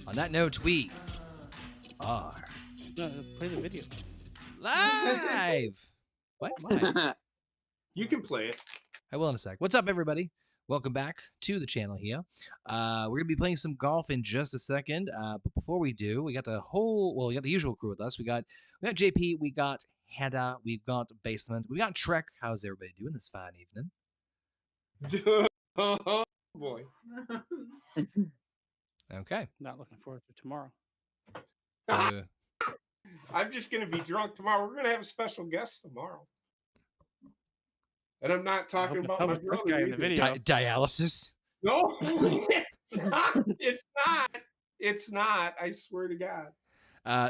On that note, we are play the video. live. What? Why? You can play it. I will in a sec. What's up, everybody? Welcome back to the channel here. We're going to be playing some golf in just a second. But before we do, we got the we got the usual crew with us. We got JP, we got Hedda, we've got Basement, we got Trek. How's everybody doing this fine evening? Oh, boy. Okay. Not looking forward to tomorrow. I'm just going to be drunk tomorrow. We're going to have a special guest tomorrow. And I'm not talking about my this guy in the video. Dialysis? No, it's not. It's not. It's not. I swear to God.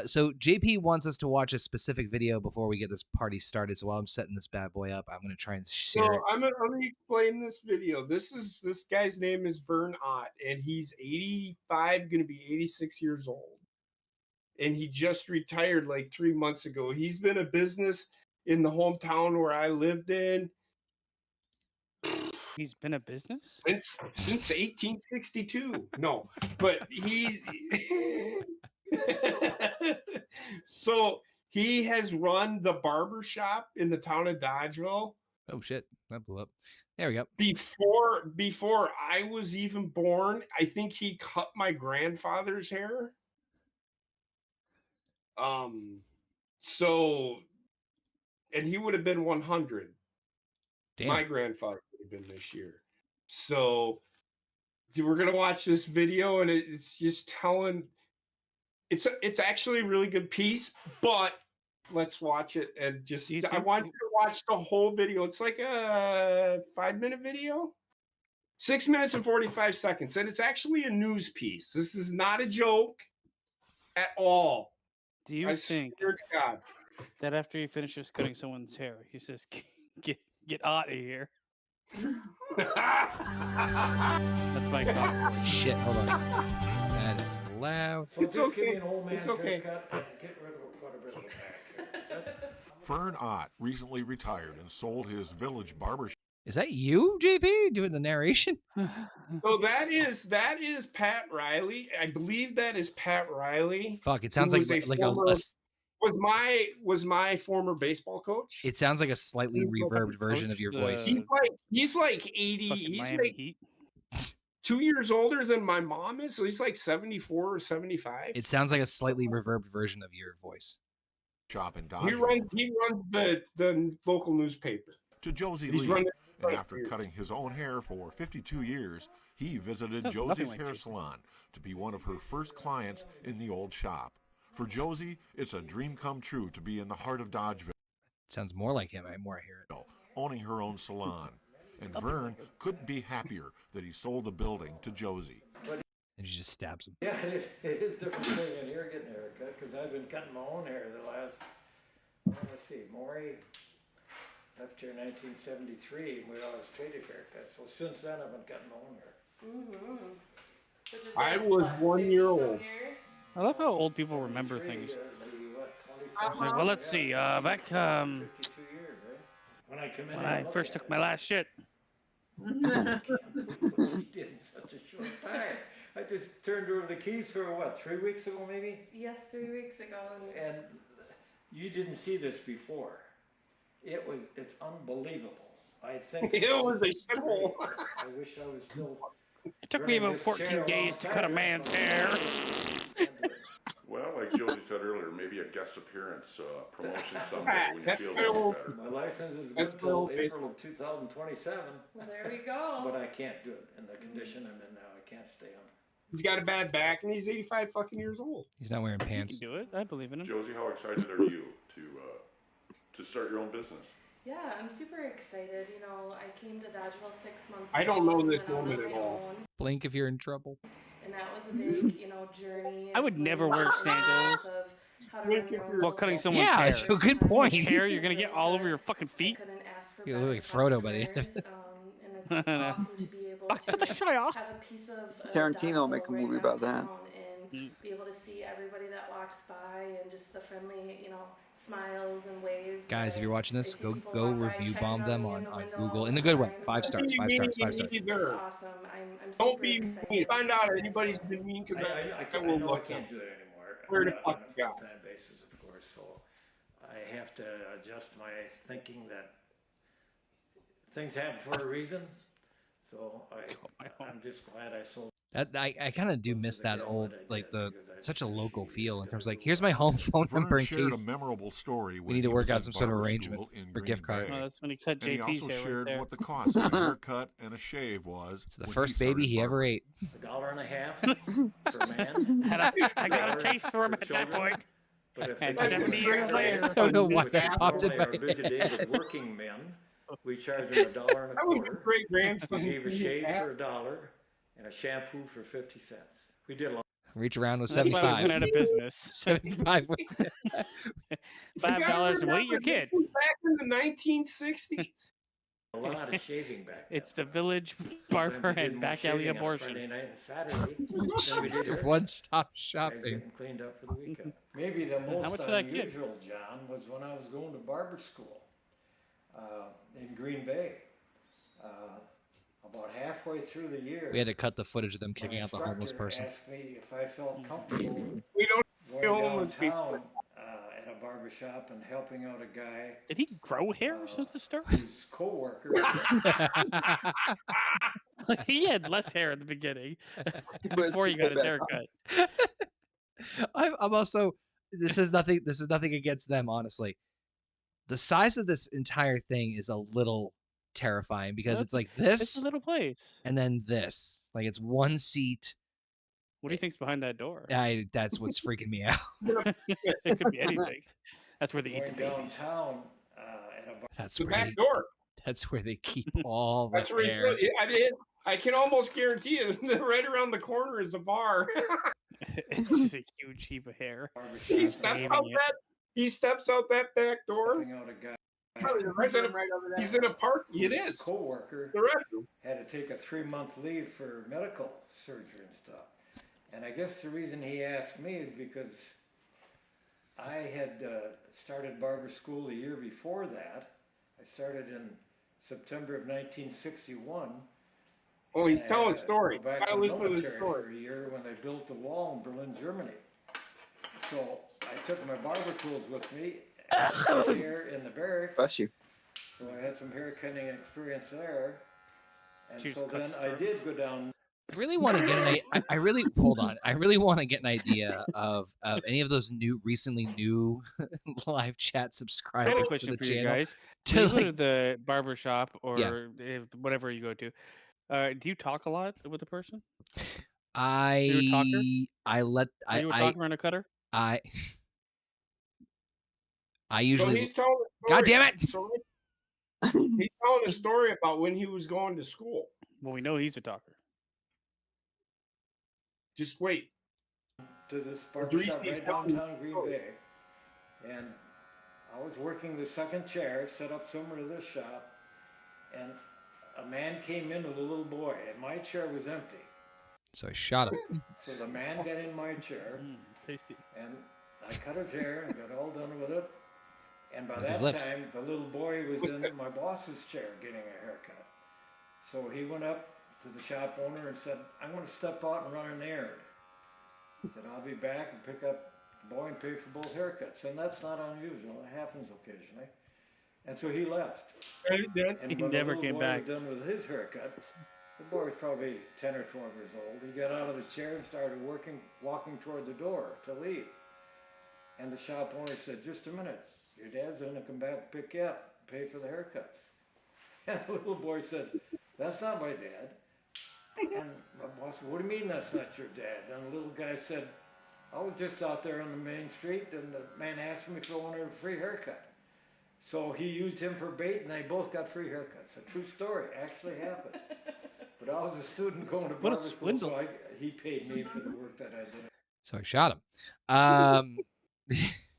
So JP wants us to watch a specific video before we get this party started. So while I'm setting this bad boy up, I'm going to try and share it. I'm going to explain this video. This guy's name is Vern Ott, and he's 85, going to be 86 years old. And he just retired like 3 months ago. He's been a business in the hometown where I lived in. He's been a business? Since 1862. No, but he's so he has run the barber shop in the town of Dodgeville. Oh shit, that blew up. There we go. Before I was even born, I think he cut my grandfather's hair. So, and he would have been 100. Damn. My grandfather would have been this year. So we're gonna watch this video, and it's just telling. It's actually a really good piece, but let's watch it and just. I want you to watch the whole video. It's like a 5-minute video, 6 minutes and 45 seconds, and it's actually a news piece. This is not a joke at all. Do you think swear to God that after he finishes cutting someone's hair, he says, "Get out of here"? That's my comment. Shit, hold on. That is loud. It's okay. It's okay. Vern Ott recently retired and sold his village barbershop. Is that you, JP, doing the narration? So that is Pat Riley. I believe that is Pat Riley. Fuck, it sounds like was my former baseball coach. It sounds like a slightly reverbed version of your voice. He's like 80. He's like 2 years older than my mom is, so he's like 74 or 75. It sounds like a slightly reverbed version of your voice. Shop in He runs the local newspaper. To Josie Lee, and after cutting his own hair for 52 years, he visited Josie's hair salon to be one of her first clients in the old shop. For Josie, it's a dream come true to be in the heart of Dodgeville. Sounds more like him. I hear it. Owning her own salon. And Vern couldn't be happier that he sold the building to Josie. And she just stabs him. Yeah, it is different thing in here getting a haircut, because I've been cutting my own hair the last, let's see, Maury left here in 1973, and we always traded haircuts. So since then, I've been cutting my own hair. So I was 1 year old. I love how old people remember things. Like, well, let's see. Back when I first took my last shit. What we did in such a short time. I just turned over the keys for what, 3 weeks ago maybe? Yes, 3 weeks ago. And you didn't see this before. It's unbelievable. I think it was a shithole. I wish I was still. It took me about 14 days to cut a man's hair. Well, like Josie said earlier, maybe a guest appearance promotion someday when you feel a little better. My license is good till April of 2027. Well, there we go. But I can't do it in the condition I'm in now. I can't stay on. He's got a bad back, and he's 85 fucking years old. He's not wearing pants. You can do it. I believe in him. Josie, how excited are you to start your own business? Yeah, I'm super excited. You know, I came to Dodgeville 6 months ago. I don't know this woman at all. Blink if you're in trouble. And that was a big, journey. I would never wear sandals while cutting someone's hair. Yeah, that's a good point. Hair, you're gonna get all over your fucking feet. You look like Frodo by the end of it. And it's awesome to be able Back to the Shire. have a piece of Tarantino will make a movie about that. be able to see everybody that walks by and just the friendly, you know, smiles and waves. Guys, if you're watching this, I see go people go walk by review checking bomb them me in on the window Google all in the the good way. time, 5 but stars, 5 stars, 5 stars. It's awesome. I'm Don't super be excited. mean. Find out anybody's been mean because I will know I look can't up. do it anymore. Where the On fuck a you got? full-time basis, of course, so I have to adjust my thinking that things happen for a reason. So I'm just glad I sold. That I kind of do to miss the that girl old, that I like did, the because I such a said local she feel was in terms of gonna like, do here's what my I home said. phone Vern number in shared case a memorable story when we need to he work was out in some sort of barber arrangement school in for Green gift cards. Bay. Oh, that's when he cut And he JP's also hair right shared there. what the cost of a haircut and a shave was. It's the when first he baby started he ever barbering. ate. $1.50 for men. I got a taste for him at that children. point. But if And it's 70 a years later. I don't know why which that is popped in normally my our big head. day with working men, we charge them $1.25. That was a great We grandson. gave a shave for $1 and a shampoo for 50 cents. We did a lot. Reach around with That's why we 75. went out of business. 75. $5 and we'll eat your kid. This was back in the 1960s. A lot of shaving back then. It's the village Sometimes barber we did and more back alley shaving on a abortion. Friday night and Saturday than we did here. One-stop Guys shopping. getting cleaned up for the weekend. Maybe the most much for that kid? unusual, John, was when I was going to barber school in Green Bay. About halfway through the year, We had to cut the footage of them my kicking out the homeless instructor person. asked me if I felt comfortable We don't going homeless downtown at a barber shop and helping out a guy Did he grow hair since the start? whose coworker He had less hair at the beginning before he got his haircut. I'm also. This is nothing. This is nothing against them, honestly. The size of this entire thing is a little terrifying because it's like It's a this little place. and then this. Like it's one seat. What do you think's behind that door? That's what's freaking me out. It could be anything. That's where they eat the going babies. downtown at a barber That's the where back they, door. that's where they keep all the That's where he's hair. really, I can almost guarantee you that right around the corner is a bar. It's just a huge heap of hair. shop. he steps out that back door. Helping out a guy. He's in a park. It whose is. coworker The restroom. had to take a 3-month leave for medical surgery and stuff. And I guess the reason he asked me is because I had started barber school the year before that. I started in September of 1961. Oh, he's and I telling had a story. go back Gotta to the listen to the military story. for a year when they built the wall in Berlin, Germany. So I took my barber tools with me here in the barracks. Bless you. So I had some hair cutting experience there. And Cheers, so cut then the I throat. did go down. I really want to get I really hold on. I really want to get an idea of any of those recently new live chat I had subscribers a to question the for you channel. guys. To When you go like, to the barber shop or Yeah. whatever you go to, do you talk a lot with the person? I you a talker? I let Are you a I talker and a cutter? I So usually he's telling a story. God damn it! So he's telling a story about when he was going to school. Well, we know he's a talker. Just wait. To this barber shop right downtown Green Bay. And I was working the second chair, set up similar to this shop, and a man came in with a little boy, and my chair was empty. So I shot him. So the man got in my chair, Tasty. and I cut his hair and got all done with it. And by With his that lips. time, the little boy was in my boss's chair getting a haircut. So he went up to the shop owner and said, I'm going to step out and run an errand. He said, I'll be back and pick up the boy and pay for both haircuts. And that's not unusual. It happens occasionally. And so he left. And then And He when never the came little boy back. was done with his haircut, the boy was probably 10 or 12 years old. He got out of the chair and started walking toward the door to leave. And the shop owner said, just a minute, your dad's going to come back and pick you up, pay for the haircuts. And the little boy said, that's not my dad. And my boss said, what do you mean that's not your dad? And the little guy said, I was just out there on the main street and the man asked me if I wanted a free haircut. So he used him for bait and they both got free haircuts. A true story, actually happened. But I was a student going to What a barber school, swindle. so he paid me for the work that I did. So I shot him.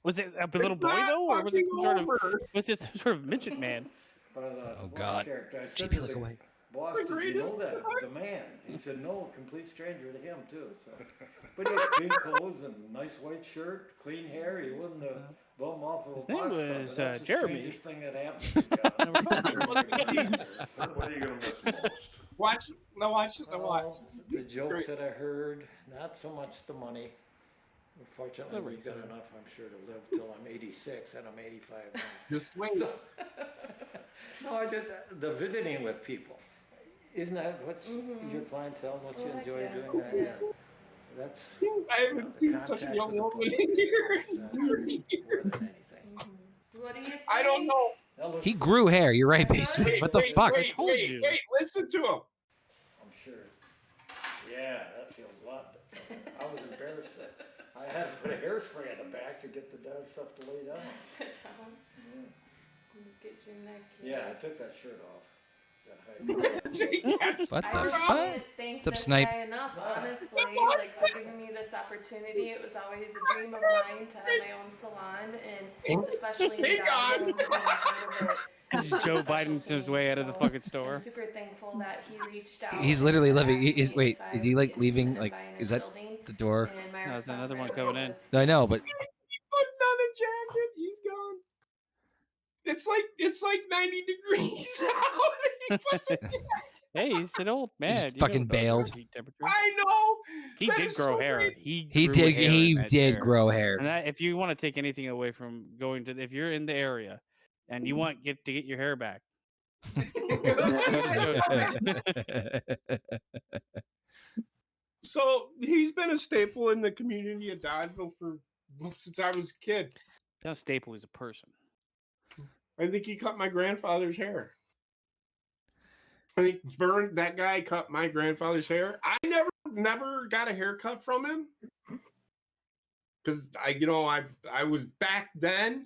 Was it a little boy not though, or was it fucking some sort of over. was it some sort of midget man? But I thought, Oh, what a God. character. I said JP, to look the away. boss, The did you greatest know that? It was a man. He said, no, complete stranger to him too. So, but he had clean clothes and nice white shirt, clean hair. He wouldn't blow him off with His a name box cutter. was, That's the Jeremy. strangest thing that happened to me, John. What are you gonna miss most? Watch. Oh, the jokes that I heard, not so much the money. Unfortunately, we've got enough, I'm sure, to live till I'm 86 and I'm 85 now. Just wait. So, no, I did the visiting with people. Isn't that what's your clientele? What you enjoy doing that? Yeah. That's I haven't seen such a young woman in years. more than anything. What do you think? I don't know. He grew hair. You're right, Basement. What the fuck? Wait, listen to him. I'm sure. Yeah, that feels a lot better. I was embarrassed that I had to put a hairspray in the back to get the darn stuff to lay down. Sit down. Just get your neck. Yeah, I took that shirt off. What I the just fuck? didn't thank What's up, this Snipe? guy enough, honestly. Like, for giving me this opportunity. It was always a dream of mine to have my own salon, and especially in Hey, God. Downhill, being part of it. This is Joe Biden's his way out of the fucking store. I'm super thankful that he reached out. He's and literally living. asked Is me wait, if I is he would like be leaving? interested in Like, buying is his that building. the door? And my No, there's response another one right coming away in. was, I know, but He puts on a jacket. He's gone. It's like 90 degrees out. He puts a jacket. Hey, he's an old man. just You know fucking about bailed. heat temperature. I know. He That did is grow so hair. great. He he grew did. hair in He that did chair. grow And hair. that, if you want to take anything away from going to, if you're in the area and you want to get your hair back, So he's been a staple in the community of Dodgeville since I was a kid. John Staple is a person. I think he cut my grandfather's hair. I think that guy cut my grandfather's hair. I never got a haircut from him because I was back then.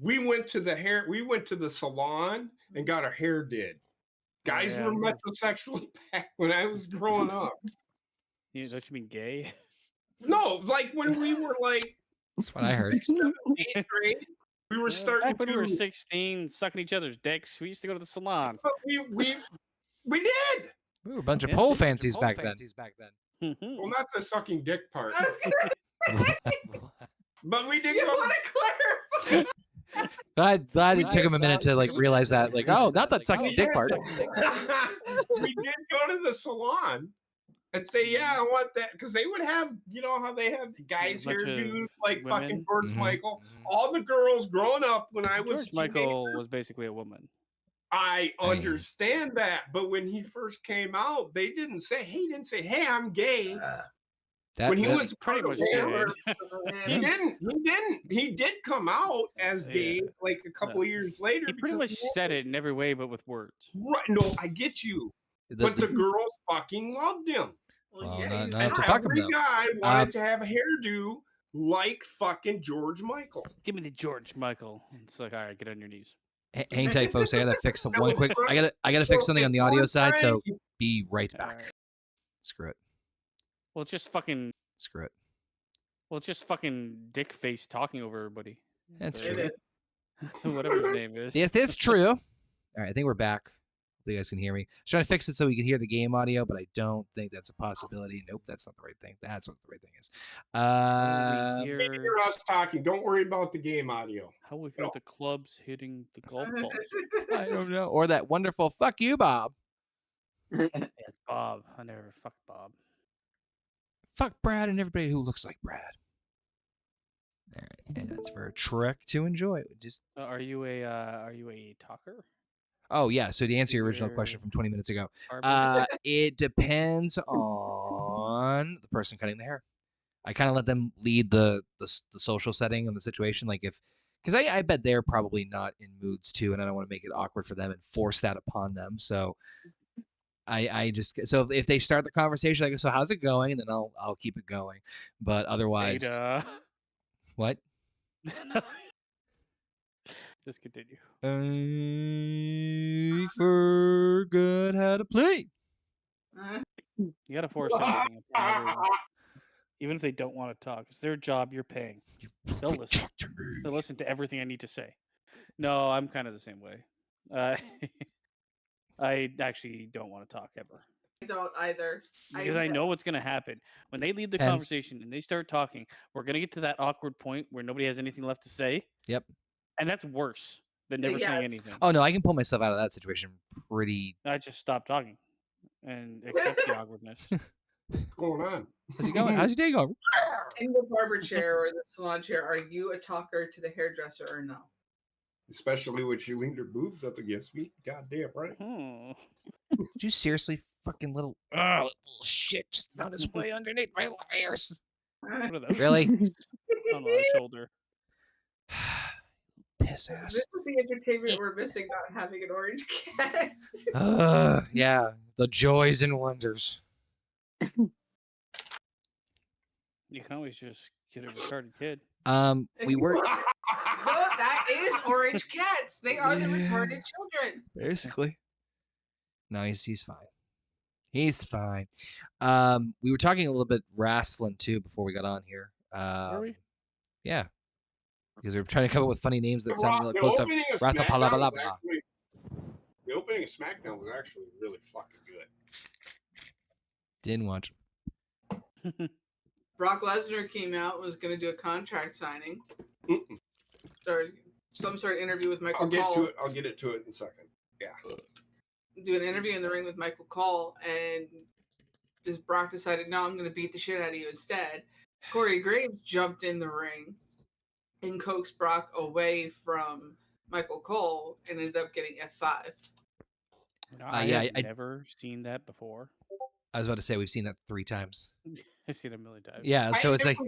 We went to the salon and got our hair did. Guys yeah. were metrosexual back when I was growing up. Don't you mean gay? No, like when we were like That's what I heard. 6th, 7th, 8th grade, we were starting Back when to. we were 16, sucking each other's dicks, we used to go to the salon. But we did. We were a bunch of Yeah, pole we were fancies back then. Well, not the sucking dick part, I was gonna but we did you go. want to clarify? Glad it took him a minute to like realize that. Like, oh, not that sucking dick part. We did go to the salon and say, yeah, I want that, because they would have, you know how they have the guys' bunch of hairdos like women. fucking George Mhm. Michael. All the girls growing up when I was George Michael was basically a woman. I understand that, but when he first came out, he didn't say, hey, I'm gay. When he was pretty part much of did. He didn't. He did come out as gay Yeah. like a couple of years later. He pretty because much said it in every way, but with words. Right, no, I get you. But the girls fucking loved him. Well, yeah, not he's to hot. fuck him Every though. guy wanted to have a hairdo like fucking George Michael. Give me the George Michael. It's like, all right, get on your knees. Hang tight, folks. I gotta fix That one was quick. right. I gotta fix something on the at audio one side. So time, be right back. Alright. Screw it. Well, it's just fucking. Screw it. Well, it's just fucking dick face talking over everybody. That's So- true. Whatever his name is. Yes, that's true. All right, I think we're back. You guys can hear me. I was trying to fix it so we can hear the game audio, but I don't think that's a possibility. Nope, that's not the right thing. That's what the right thing is. How will we maybe hear- hear us talking. Don't worry about the game audio. how will we hear the clubs hitting the golf balls? I don't know. Or that wonderful "fuck you, Bob." Yeah, it's Bob. I never fucked Bob. Fuck Brad and everybody who looks like Brad. All right, and that's for a trick to enjoy. Just Are you a talker? oh yeah. So to answer your original question from 20 minutes ago, Barber? it depends on the person cutting the hair. I kind of let them lead the social setting and the situation. Like because I bet they're probably not in moods too, and I don't want to make it awkward for them and force that upon them. So I just so if they start the conversation, I go, so how's it going? And then I'll keep it going. But otherwise, Data. what? Just continue. I forgot how to play. You gotta force anything upon everyone. Even if they don't want to talk. It's their job, you're paying. They'll listen. Talk to me. They'll listen to everything I need to say. No, I'm kind of the same way. I actually don't want to talk ever. I don't either. Because I know what's going to happen. When they leave the Hence. conversation and they start talking, we're going to get to that awkward point where nobody has anything left to say. Yep. And that's worse than never saying anything. Oh, no, I can pull myself out of that situation pretty... I just stop talking and accept the awkwardness. What's going on? How's it going? How's your day going? In the barber chair or the salon chair, are you a talker to the hairdresser or no? Especially when she leaned her boobs up against me. Goddamn right. Did you seriously fucking little shit just found its way underneath my layers? What are those? Really? On my shoulder. Piss ass. This is the entertainment we're missing, not having an orange cat. Yeah, the joys and wonders. You can always just get a retarded kid. We were No, that is orange cats. They are the retarded children. basically. No, he's fine. He's fine. We were talking a little bit wrestling too before we got on here. Are we? Yeah, because we were trying to come up with funny names that sound really close to Rathapalabala. The opening of SmackDown was actually really fucking good. Didn't watch. Brock Lesnar came out and was going to do a contract signing. Or some sort of interview with Michael Cole. I'll get it to it in a second. Yeah. Do an interview in the ring with Michael Cole, and just Brock decided, no, I'm going to beat the shit out of you instead. Corey Graves jumped in the ring and coaxed Brock away from Michael Cole and ended up getting F5. I've never seen that before. I was about to say we've seen that 3 times. I've seen it a million times. Yeah, so it's like,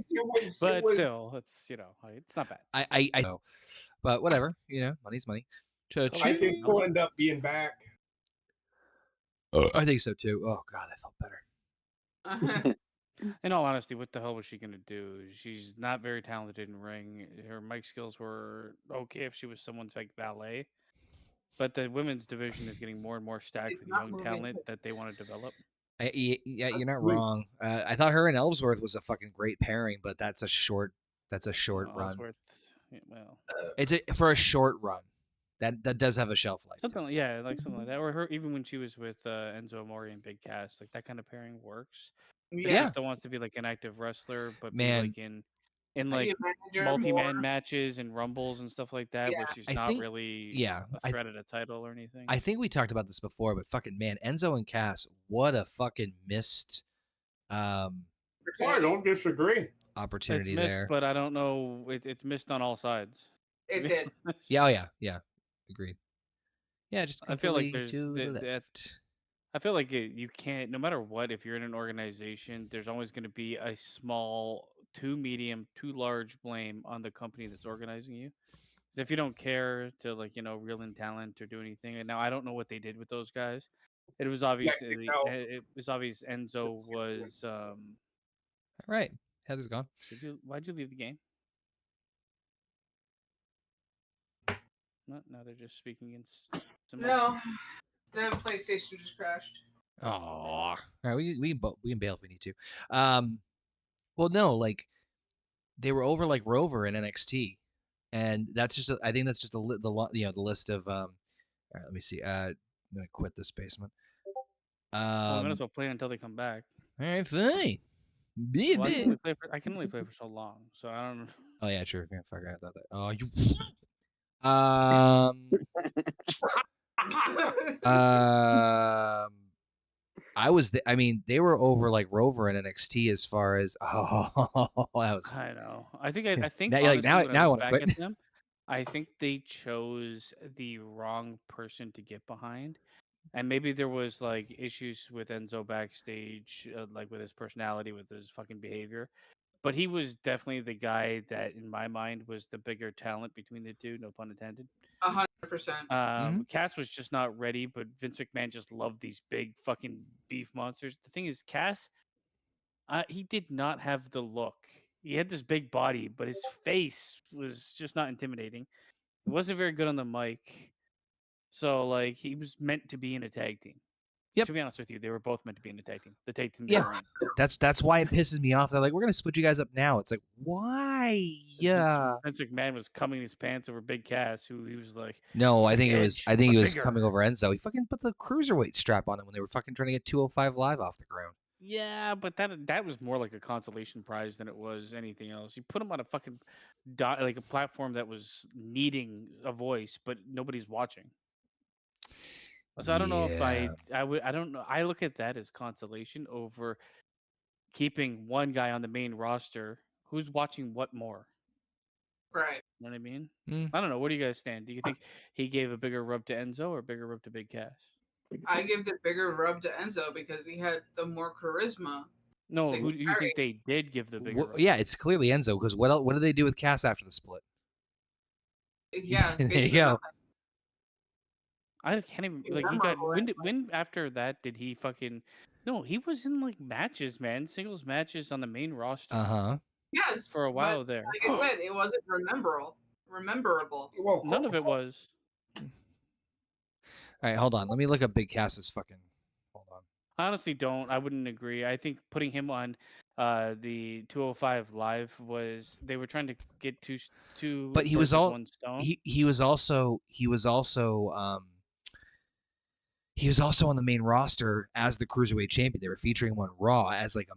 but still, it's it's not bad. I know, but whatever, money's money. I think he'll end up being back. I think so too. Oh God, I felt better. In all honesty, what the hell was she gonna do? She's not very talented in ring. Her mic skills were okay if she was someone's like valet, but the women's division is getting more and more stacked with young talent that they want to develop. Yeah, you're not wrong. I thought her and Ellsworth was a fucking great pairing, but that's a short run. Ellsworth, well, it's for a short run. That does have a shelf life. Something like something like that. Or her even when she was with Enzo Amore and Big Cass, like that kind of pairing works. Yeah, She still wants to be like an active wrestler, but Man. be like in like multi-man matches and rumbles and stuff like that, where she's not really a threat at a title or anything. I think we talked about this before, but fucking man, Enzo and Cass, what a fucking missed I don't disagree. opportunity it's missed, there. But I don't know. It's missed on all sides. It did. Yeah, agreed. Yeah, just I feel like completely there's to the left. I feel like you can't, no matter what, if you're in an organization, there's always going to be a small, too medium, too large blame on the company that's organizing you. Because if you don't care to reel in talent or do anything, and now I don't know what they did with those guys. It was obvious. It was obvious Enzo was. All right, Heather's gone. Why'd you leave the game? No, now they're just speaking in. No, the PlayStation just crashed. Oh, all right. We can bail if we need to. Well, no, like they were over like Rover in NXT, and that's just I think that's just the list of. All right, let me see. I'm gonna quit this basement. Well, might as well play until they come back. All right, fine. Well, I can only play for so long, so I don't. Oh yeah, true. Yeah, fuck, I thought that. Oh, you. I was. I mean, they were over like Rover in NXT as far as. Oh, that was. I know. I think. Now, honestly, now I want to quit. Them, I think they chose the wrong person to get behind, and maybe there was like issues with Enzo backstage, like with his personality, with his fucking behavior. But he was definitely the guy that, in my mind, was the bigger talent between the two. No pun intended. 100%. Cass was just not ready, but Vince McMahon just loved these big fucking beef monsters. The thing is, Cass, he did not have the look. He had this big body, but his face was just not intimidating. He wasn't very good on the mic. So, like, he was meant to be in a tag team. Yep. To be honest with you, they were both meant to be in a tag team. The tag team. Yeah. That's why it pisses me off. They're like, we're gonna split you guys up now. It's like, why? Yeah. Vince McMahon was coming his pants over Big Cass, who he was like, No, "It's I like think it was. Edge, I think he but was bigger." coming over Enzo. He fucking put the cruiserweight strap on him when they were fucking trying to get 205 Live off the ground. Yeah, but that was more like a consolation prize than it was anything else. You put him on a fucking like a platform that was needing a voice, but nobody's watching. So I don't know if I don't know. I look at that as consolation over keeping one guy on the main roster who's watching what more. Right. You know what I mean? Mm. I don't know. Where do you guys stand? Do you think he gave a bigger rub to Enzo or a bigger rub to Big Cass? I give the bigger rub to Enzo because he had the more charisma. No, to who do you carry. think they did give the bigger rub? Yeah, it's clearly Enzo because what did they do with Cass after the split? Yeah, There you basically go. nothing. I can't even like he got when after that did he fucking no, he was in like matches, man, singles matches on the main roster. Uh-huh. Yes. For a while but there. Like I said, it wasn't rememberable. Well, None of it was. All right, hold on. Let me look up Big Cass's fucking. Hold on. I honestly don't. I wouldn't agree. I think putting him on the 205 Live was they were trying to get two. But he was birds with all one stone. he was also on the main roster as the cruiserweight champion. They were featuring him on Raw as like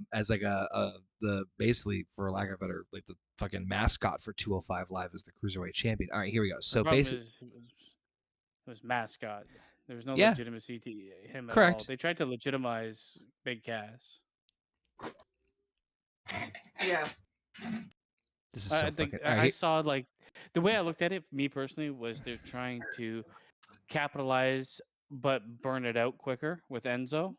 the basically, for lack of a better, like the fucking mascot for 205 Live as the cruiserweight champion. All right, here we go. So basically, it was mascot. There was no Yeah. legitimacy to him at Correct. all. They tried to legitimize Big Cass. Yeah. this is so I think fucking. All I right, saw like the way I looked at it, me personally, was they're trying to capitalize but burn it out quicker with Enzo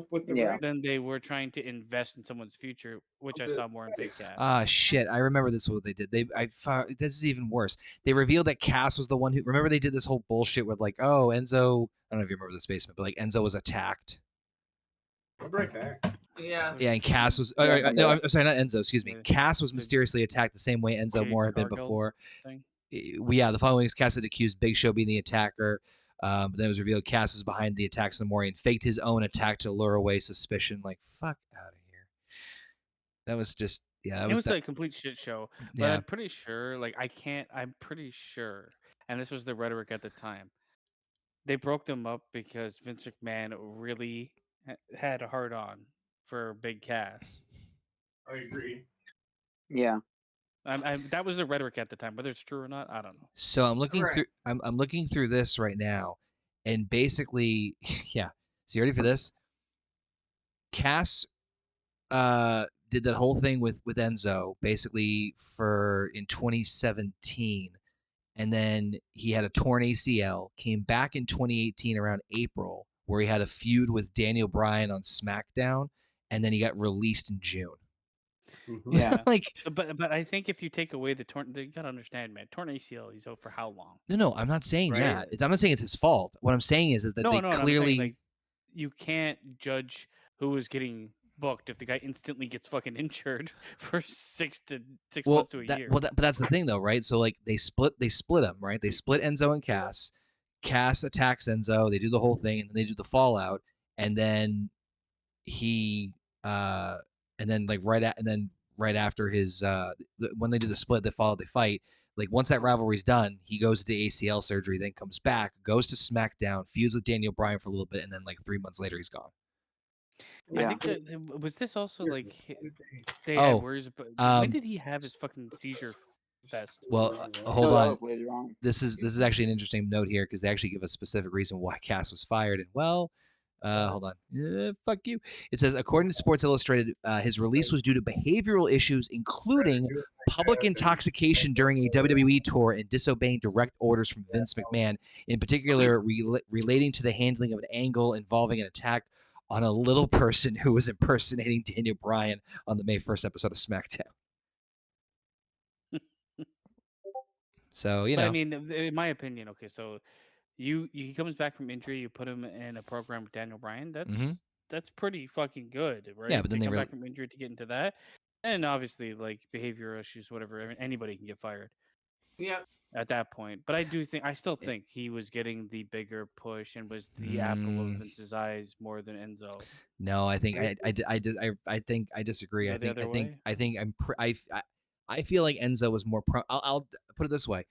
with the Yeah. than they were trying to invest in someone's future, which I saw more in Big Cass. shit! I remember this. What they did. This is even worse. They revealed that Cass was the one who. Remember they did this whole bullshit with like, oh, Enzo. I don't know if you remember this basement, but like Enzo was attacked. I'll break that. Yeah. Yeah, and Cass was. Yeah, no, I'm sorry, not Enzo. Excuse me. The- Cass was the mysteriously attacked the same way Enzo Jade Moore had been Cargill before. thing. The following week, Cass had accused Big Show being the attacker. But then it was revealed Cass was behind the attacks on Moore and faked his own attack to lure away suspicion. Like, fuck out of here. That was just, yeah. It was like a complete shit show. But Yeah. I'm pretty sure, I'm pretty sure, and this was the rhetoric at the time. They broke them up because Vince McMahon really had a hard on for Big Cass. I agree. Yeah. That was the rhetoric at the time. Whether it's true or not, I don't know. So I'm looking Correct. through. I'm looking through this right now, and basically, yeah. So you ready for this? Cass, did that whole thing with Enzo basically in 2017, and then he had a torn ACL. Came back in 2018 around April, where he had a feud with Daniel Bryan on SmackDown, and then he got released in June. Yeah. Like, But I think if you take away the torn, you gotta understand, man. Torn ACL, he's out for how long? no, I'm not saying Right? that. I'm not saying it's his fault. What I'm saying is that they I'm saying, clearly. like, you can't judge who is getting booked if the guy instantly gets fucking injured for 6 months to a year. But that's the thing, though, right? So like they split them, right? They split Enzo and Cass. Cass attacks Enzo. They do the whole thing, and then they do the fallout, and then right after his when they do the split, they fight. Like once that rivalry's done, he goes to ACL surgery, then comes back, goes to SmackDown, feuds with Daniel Bryan for a little bit, and then like 3 months later, he's gone. I Yeah. think that was this also like they Oh, had worries about when did he have his fucking seizure fest? Well, No, hold that on. was later on. This is actually an interesting note here because they actually give a specific reason why Cass was fired. And well, hold on. Fuck you. It says, according to Sports Illustrated, his release was due to behavioral issues, including public intoxication during a WWE tour and disobeying direct orders from Vince McMahon, in particular relating to the handling of an angle involving an attack on a little person who was impersonating Daniel Bryan on the May 1st episode of SmackDown. So, But I mean, in my opinion, okay, so he comes back from injury, you put him in a program with Daniel Bryan. That's pretty fucking good, right? Yeah, but then to they come really back from injury to get into that, and obviously like behavioral issues, whatever. I mean, anybody can get fired. Yeah. At that point, but I still think he was getting the bigger push and was the apple of Vince's eyes more than Enzo. No, I think I think I disagree. Go the other way? I think I feel like Enzo was more. I'll put it this way.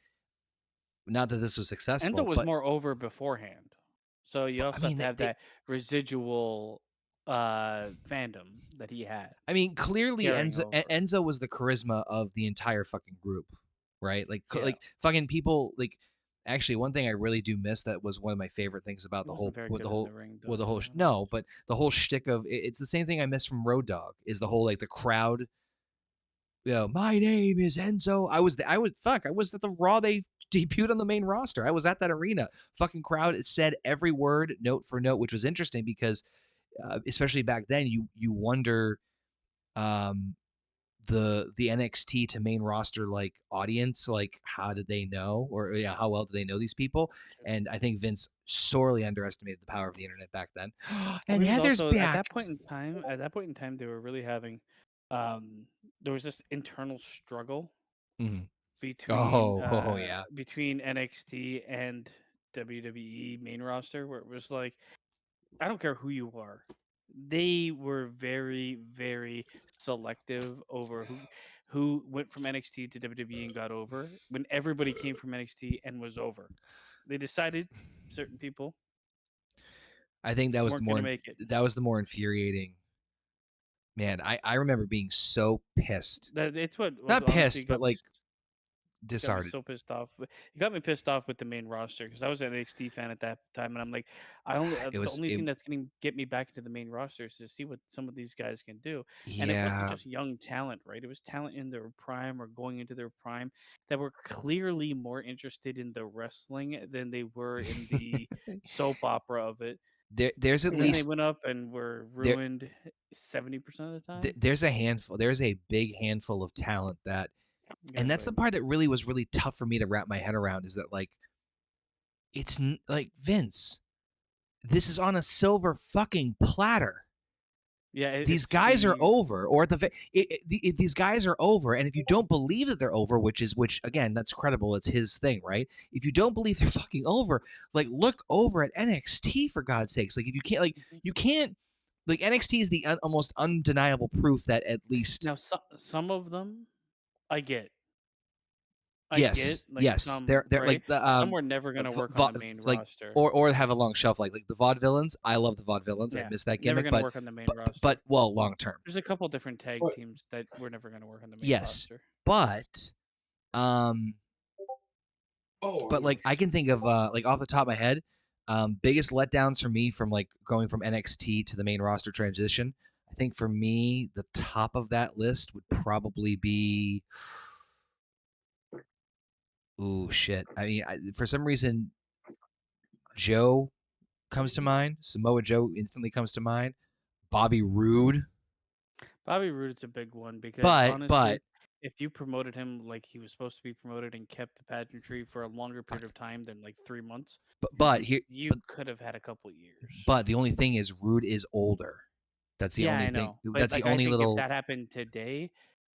Not that this was successful, Enzo was but more over beforehand, so you also have to have that residual fandom that he had. I mean, clearly carrying over. Enzo was the charisma of the entire fucking group, right? Like Yeah. like fucking people like. Actually, one thing I really do miss that was one of my favorite things about He the whole wasn't very good in the ring, though, with the whole so- no, but the whole shtick of it's the same thing I miss from Road Dogg is the whole like the crowd. You know, my name is Enzo. I was at the Raw they debuted on the main roster. I was at that arena. Fucking crowd. It said every word note for note, which was interesting because, especially back then, you wonder, the NXT to main roster like audience, like how did they know, or how well do they know these people? And I think Vince sorely underestimated the power of the internet back then. And Heather's also, back. At that point in time, they were really having, there was this internal struggle between, yeah. between NXT and WWE main roster, where it was like, I don't care who you are. They were very, very selective over who went from NXT to WWE and got over. When everybody came from NXT and was over, they decided certain people. I think that was weren't the more gonna make it. that was the more infuriating. Man, I remember being so pissed. It's what Not honestly pissed, but got me like got me disheartened. so pissed off. It got me pissed off with the main roster because I was an NXT fan at that time, and I'm like, the only thing that's going to get me back into the main roster is to see what some of these guys can do. And it wasn't just young talent, right? It was talent in their prime or going into their prime that were clearly more interested in the wrestling than they were in the soap opera of it. There's at And least then they went up and were ruined 70% of the time. There's a handful. There's a big handful of talent that. And that's the part that really was really tough for me to wrap my head around is that like it's like Vince, this is on a silver fucking platter. Yeah, these guys are over, or these guys are over, and if you don't believe that they're over, which again, that's credible, it's his thing, right? If you don't believe they're fucking over, like look over at NXT for God's sakes. Like if you can't, like NXT is the almost undeniable proof that at least now some of them I get. Yes, Some, they're right? like the some were never gonna work on the main roster, or have a long shelf like the Vaudevillains. I love the Vaudevillains. Yeah, I miss that never gimmick, gonna work on the main roster. but well, long term. There's a couple different tag teams that were never gonna work on the main Yes, roster. but but like I can think of like off the top of my head, biggest letdowns for me from like going from NXT to the main roster transition. I think for me, the top of that list would probably be. Ooh, shit. I mean, for some reason, Joe comes to mind. Samoa Joe instantly comes to mind. Bobby Roode. Bobby Roode is a big one because honestly, if you promoted him like he was supposed to be promoted and kept the pageantry for a longer period of time than like 3 months, you could have had a couple years. But the only thing is, Roode is older. That's the only thing. But that's like, the only I think little. If that happened today,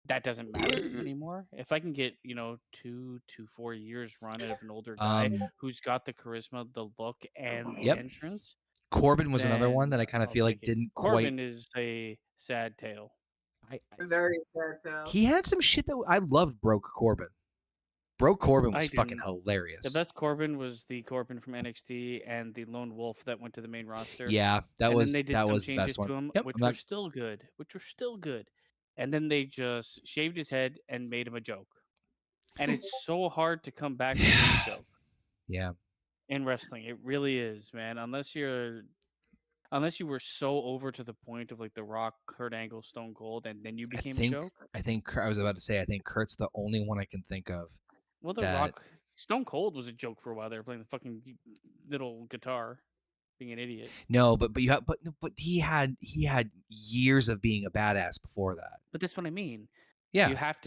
that doesn't matter anymore. If I can get 2 to 4 years run out of an older guy who's got the charisma, the look, and the entrance. Corbin was another one that I kind of feel like didn't quite. Corbin is a sad tale. Very sad tale. He had some shit that I loved. Broke Corbin. Broke Corbin was fucking hilarious. The best Corbin was the Corbin from NXT and the Lone Wolf that went to the main roster. Yeah, that was the best one. To him, which were still good. And then they just shaved his head and made him a joke. And it's so hard to come back from a joke. Yeah. In wrestling, it really is, man. Unless you were so over to the point of like The Rock, Kurt Angle, Stone Cold, and then you became a joke. I think I was about to say. I think Kurt's the only one I can think of. Well, The Rock, Stone Cold was a joke for a while. They were playing the fucking little guitar, being an idiot. No, but he had years of being a badass before that. But that's what I mean. Yeah, you have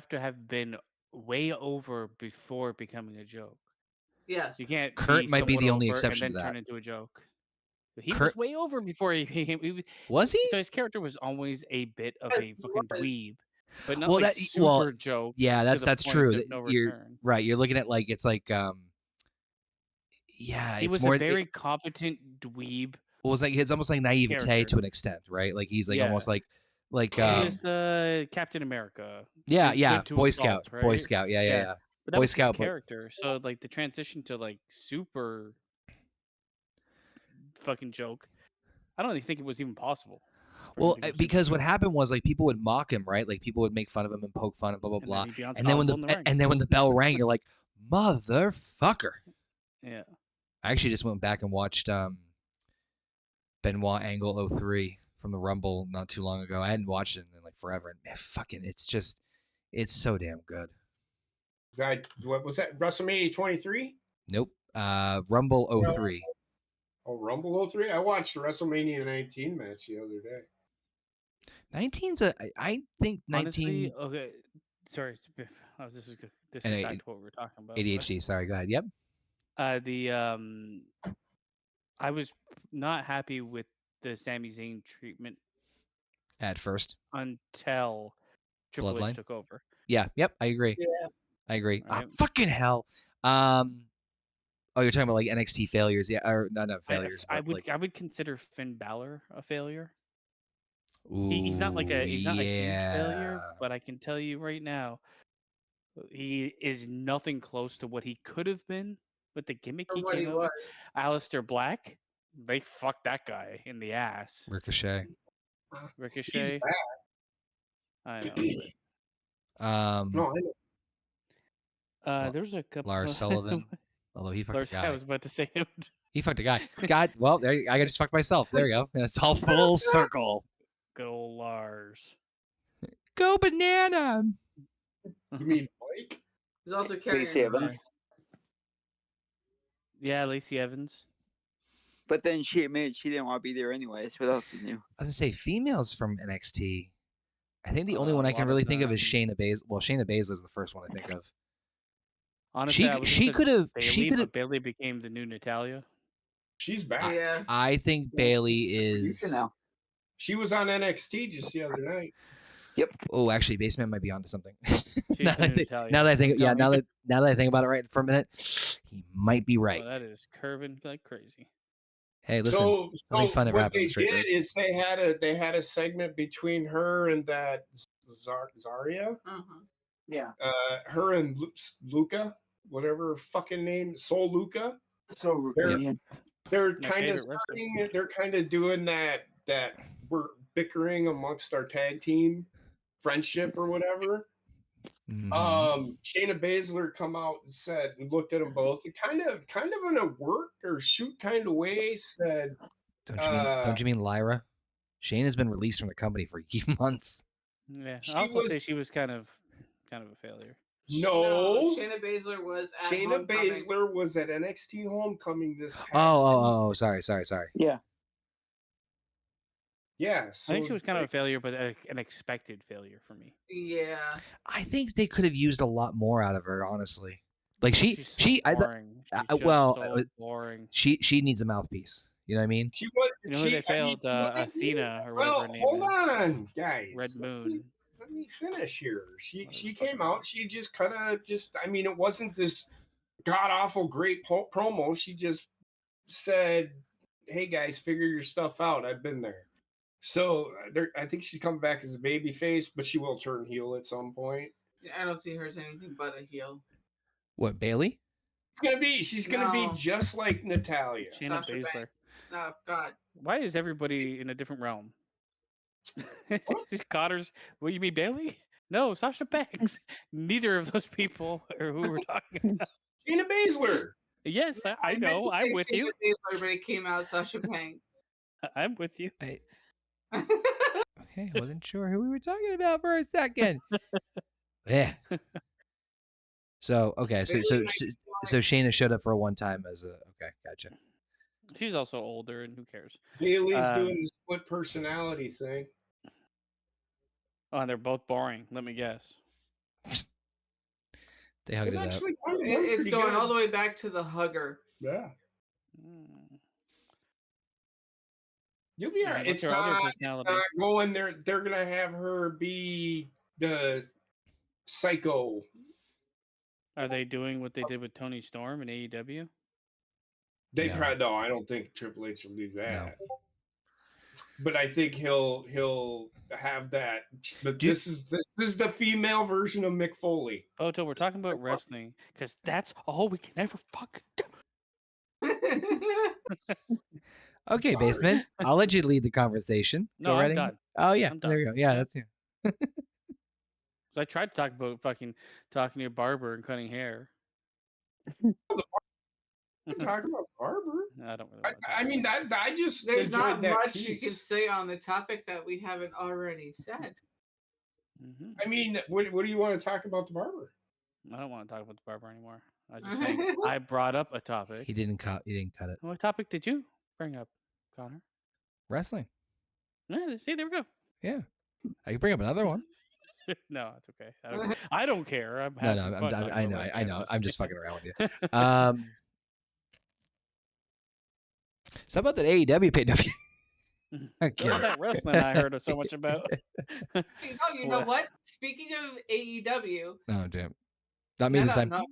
to have been way over before becoming a joke. Yes, you can't. Kurt might be the only exception and then to that. Turn into a joke. He was way over before he was he? So his character was always a bit of a fucking dweeb. But not super joke. Yeah, that's true. You're right. You're looking at like it's like yeah, he it's was more a very competent dweeb. Well, it's almost like naivete to an extent, right? Like he's like almost like Like, He was the Captain America. yeah, Good yeah, to Boy a Scout, fault, Boy right? Scout, yeah. But that Boy was Scout, his but character. So like the transition to like super fucking joke, I don't even think it was even possible. well, because what happened was like people would mock him, right? Like people would make fun of him and poke fun and blah blah And blah. then he'd be And then when unstoppable in the ring. and then when the bell rang, you're like, motherfucker. Yeah. I actually just went back and watched Benoit Angle 03 from the Rumble not too long ago. I hadn't watched it in like forever, and man, fucking, it's so damn good. What was that? WrestleMania 23? Nope. Rumble 03. Oh, Rumble 03? I watched the WrestleMania 19 match the other day. 19's I think 19. Honestly, okay. Sorry, this is And back to what we were talking about. ADHD. Sorry, go ahead. Yep. I was not happy with the Sami Zayn treatment At first. until Triple H Bloodline? took over. Yeah. Yep. I agree. Yeah. I agree. Right. Fucking hell. Oh, you're talking about like NXT failures, yeah, or not failures. I but would like, consider Finn Balor a failure. ooh, He's not like a huge yeah. failure, but I can tell you right now, he is nothing close to what he could have been with the gimmick Or he what he came out with. was. Aleister Black, they fucked that guy in the ass. Ricochet. Ricochet. I know. No, I know. There's a couple. Lars Sullivan. Although he fucked a guy. I was about to say him. He fucked a guy. God, well, I just fucked myself. There you go. It's all full circle. Good old Lars. Go banana. You mean Mike? He's also carrying. Lacey Evans. Yeah, Lacey Evans. But then she admitted she didn't want to be there anyways. What else is new? I was gonna say females from NXT. I think the only one A I can lot really of think of is them. Shayna Baszler. Well, Shayna Baszler is the first one I think of. Honestly, she could have. She could have. Bailey became the new Natalia. She's back. Yeah. I think Bailey is. Now. She was on NXT just the other night. Yep. Oh, actually, Basement might be onto something. She's now, the new that Natalia. I think, yeah, Tell me. now that I think about it right for a minute, he might be right. Oh, that is curving like crazy. Hey, listen, So having fun at what rapping they straight. did is they had a segment between her and that Zarya. Yeah. Her and Luca, whatever her fucking name, Soul Luca. So They're My kind of favorite wrestler. starting. They're kind of doing that we're bickering amongst our tag team friendship or whatever. Mhm. Shayna Baszler come out and looked at them both, and kind of in a work or shoot kind of way said, Don't you mean Lyra? Shane has been released from the company for months. Yeah, I also say she was kind of a failure. No, Shayna Baszler was at Shayna Homecoming. Baszler was at NXT Homecoming this past Oh, sorry. Yeah. Yeah, I think she was kind of a failure, but an expected failure for me. Yeah. I think they could have used a lot more out of her, honestly. Like She's so boring. She's just so boring. she needs a mouthpiece. You know what I mean? She was. You know who they failed? Athena or whatever her name hold is. on, guys. Red Moon. Let me finish here. She came out. She just kind of I mean, it wasn't this god awful great promo. She just said, "Hey guys, figure your stuff out. I've been there." So I think she's coming back as a baby face, but she will turn heel at some point. Yeah, I don't see her as anything but a heel. What, Bailey? She's gonna be just like Natalia. Shayna Sasha Baszler. Banks. Oh God. Why is everybody in a different realm? Cotter's. What, you mean Bailey? No, Sasha Banks. Neither of those people are who we're talking about. Shayna Baszler. Yes, I know. I'm with you. Baszler, but it came out Sasha Banks. I'm with you. Okay, I wasn't sure who we were talking about for a second. Yeah. So okay, so Shayna showed up for a one time as a okay, gotcha. She's also older, and who cares? Bailey's doing the split personality thing. Oh, and they're both boring. Let me guess. They hugged it out. It's going all the way back to the hugger. Yeah. You'll be all right. It's not going there. They're gonna have her be the psycho. Are they doing what they did with Tony Storm in AEW? They probably no. I don't think Triple H will do that. but I think he'll have that. But this is the female version of Mick Foley. Photo, we're talking about wrestling because that's all we can ever fucking do. Okay, Basement. I'll let you lead the conversation. No, Go I'm right done. ahead. Oh yeah, I'm done. there you go. Yeah, that's it. I tried to talk about fucking talking to a barber and cutting hair. Talking about barber. I don't really. I mean, I just There's enjoyed not that much you can piece. say on the topic that we haven't already said. I mean, what do you want to talk about the barber? I don't want to talk about the barber anymore. I was just saying I brought up a topic. He didn't cut it. What topic did you bring up, Connor? Wrestling. Yeah, see, there we go. Yeah, I can bring up another one. No, it's okay. I don't care. I'm No, having no, fun talking I about know, my I know. fans. I'm just fucking around with you. So how about that AEW paid? All that wrestling I heard so much about. You know what? Speaking of AEW. Oh damn. Not me this time. No.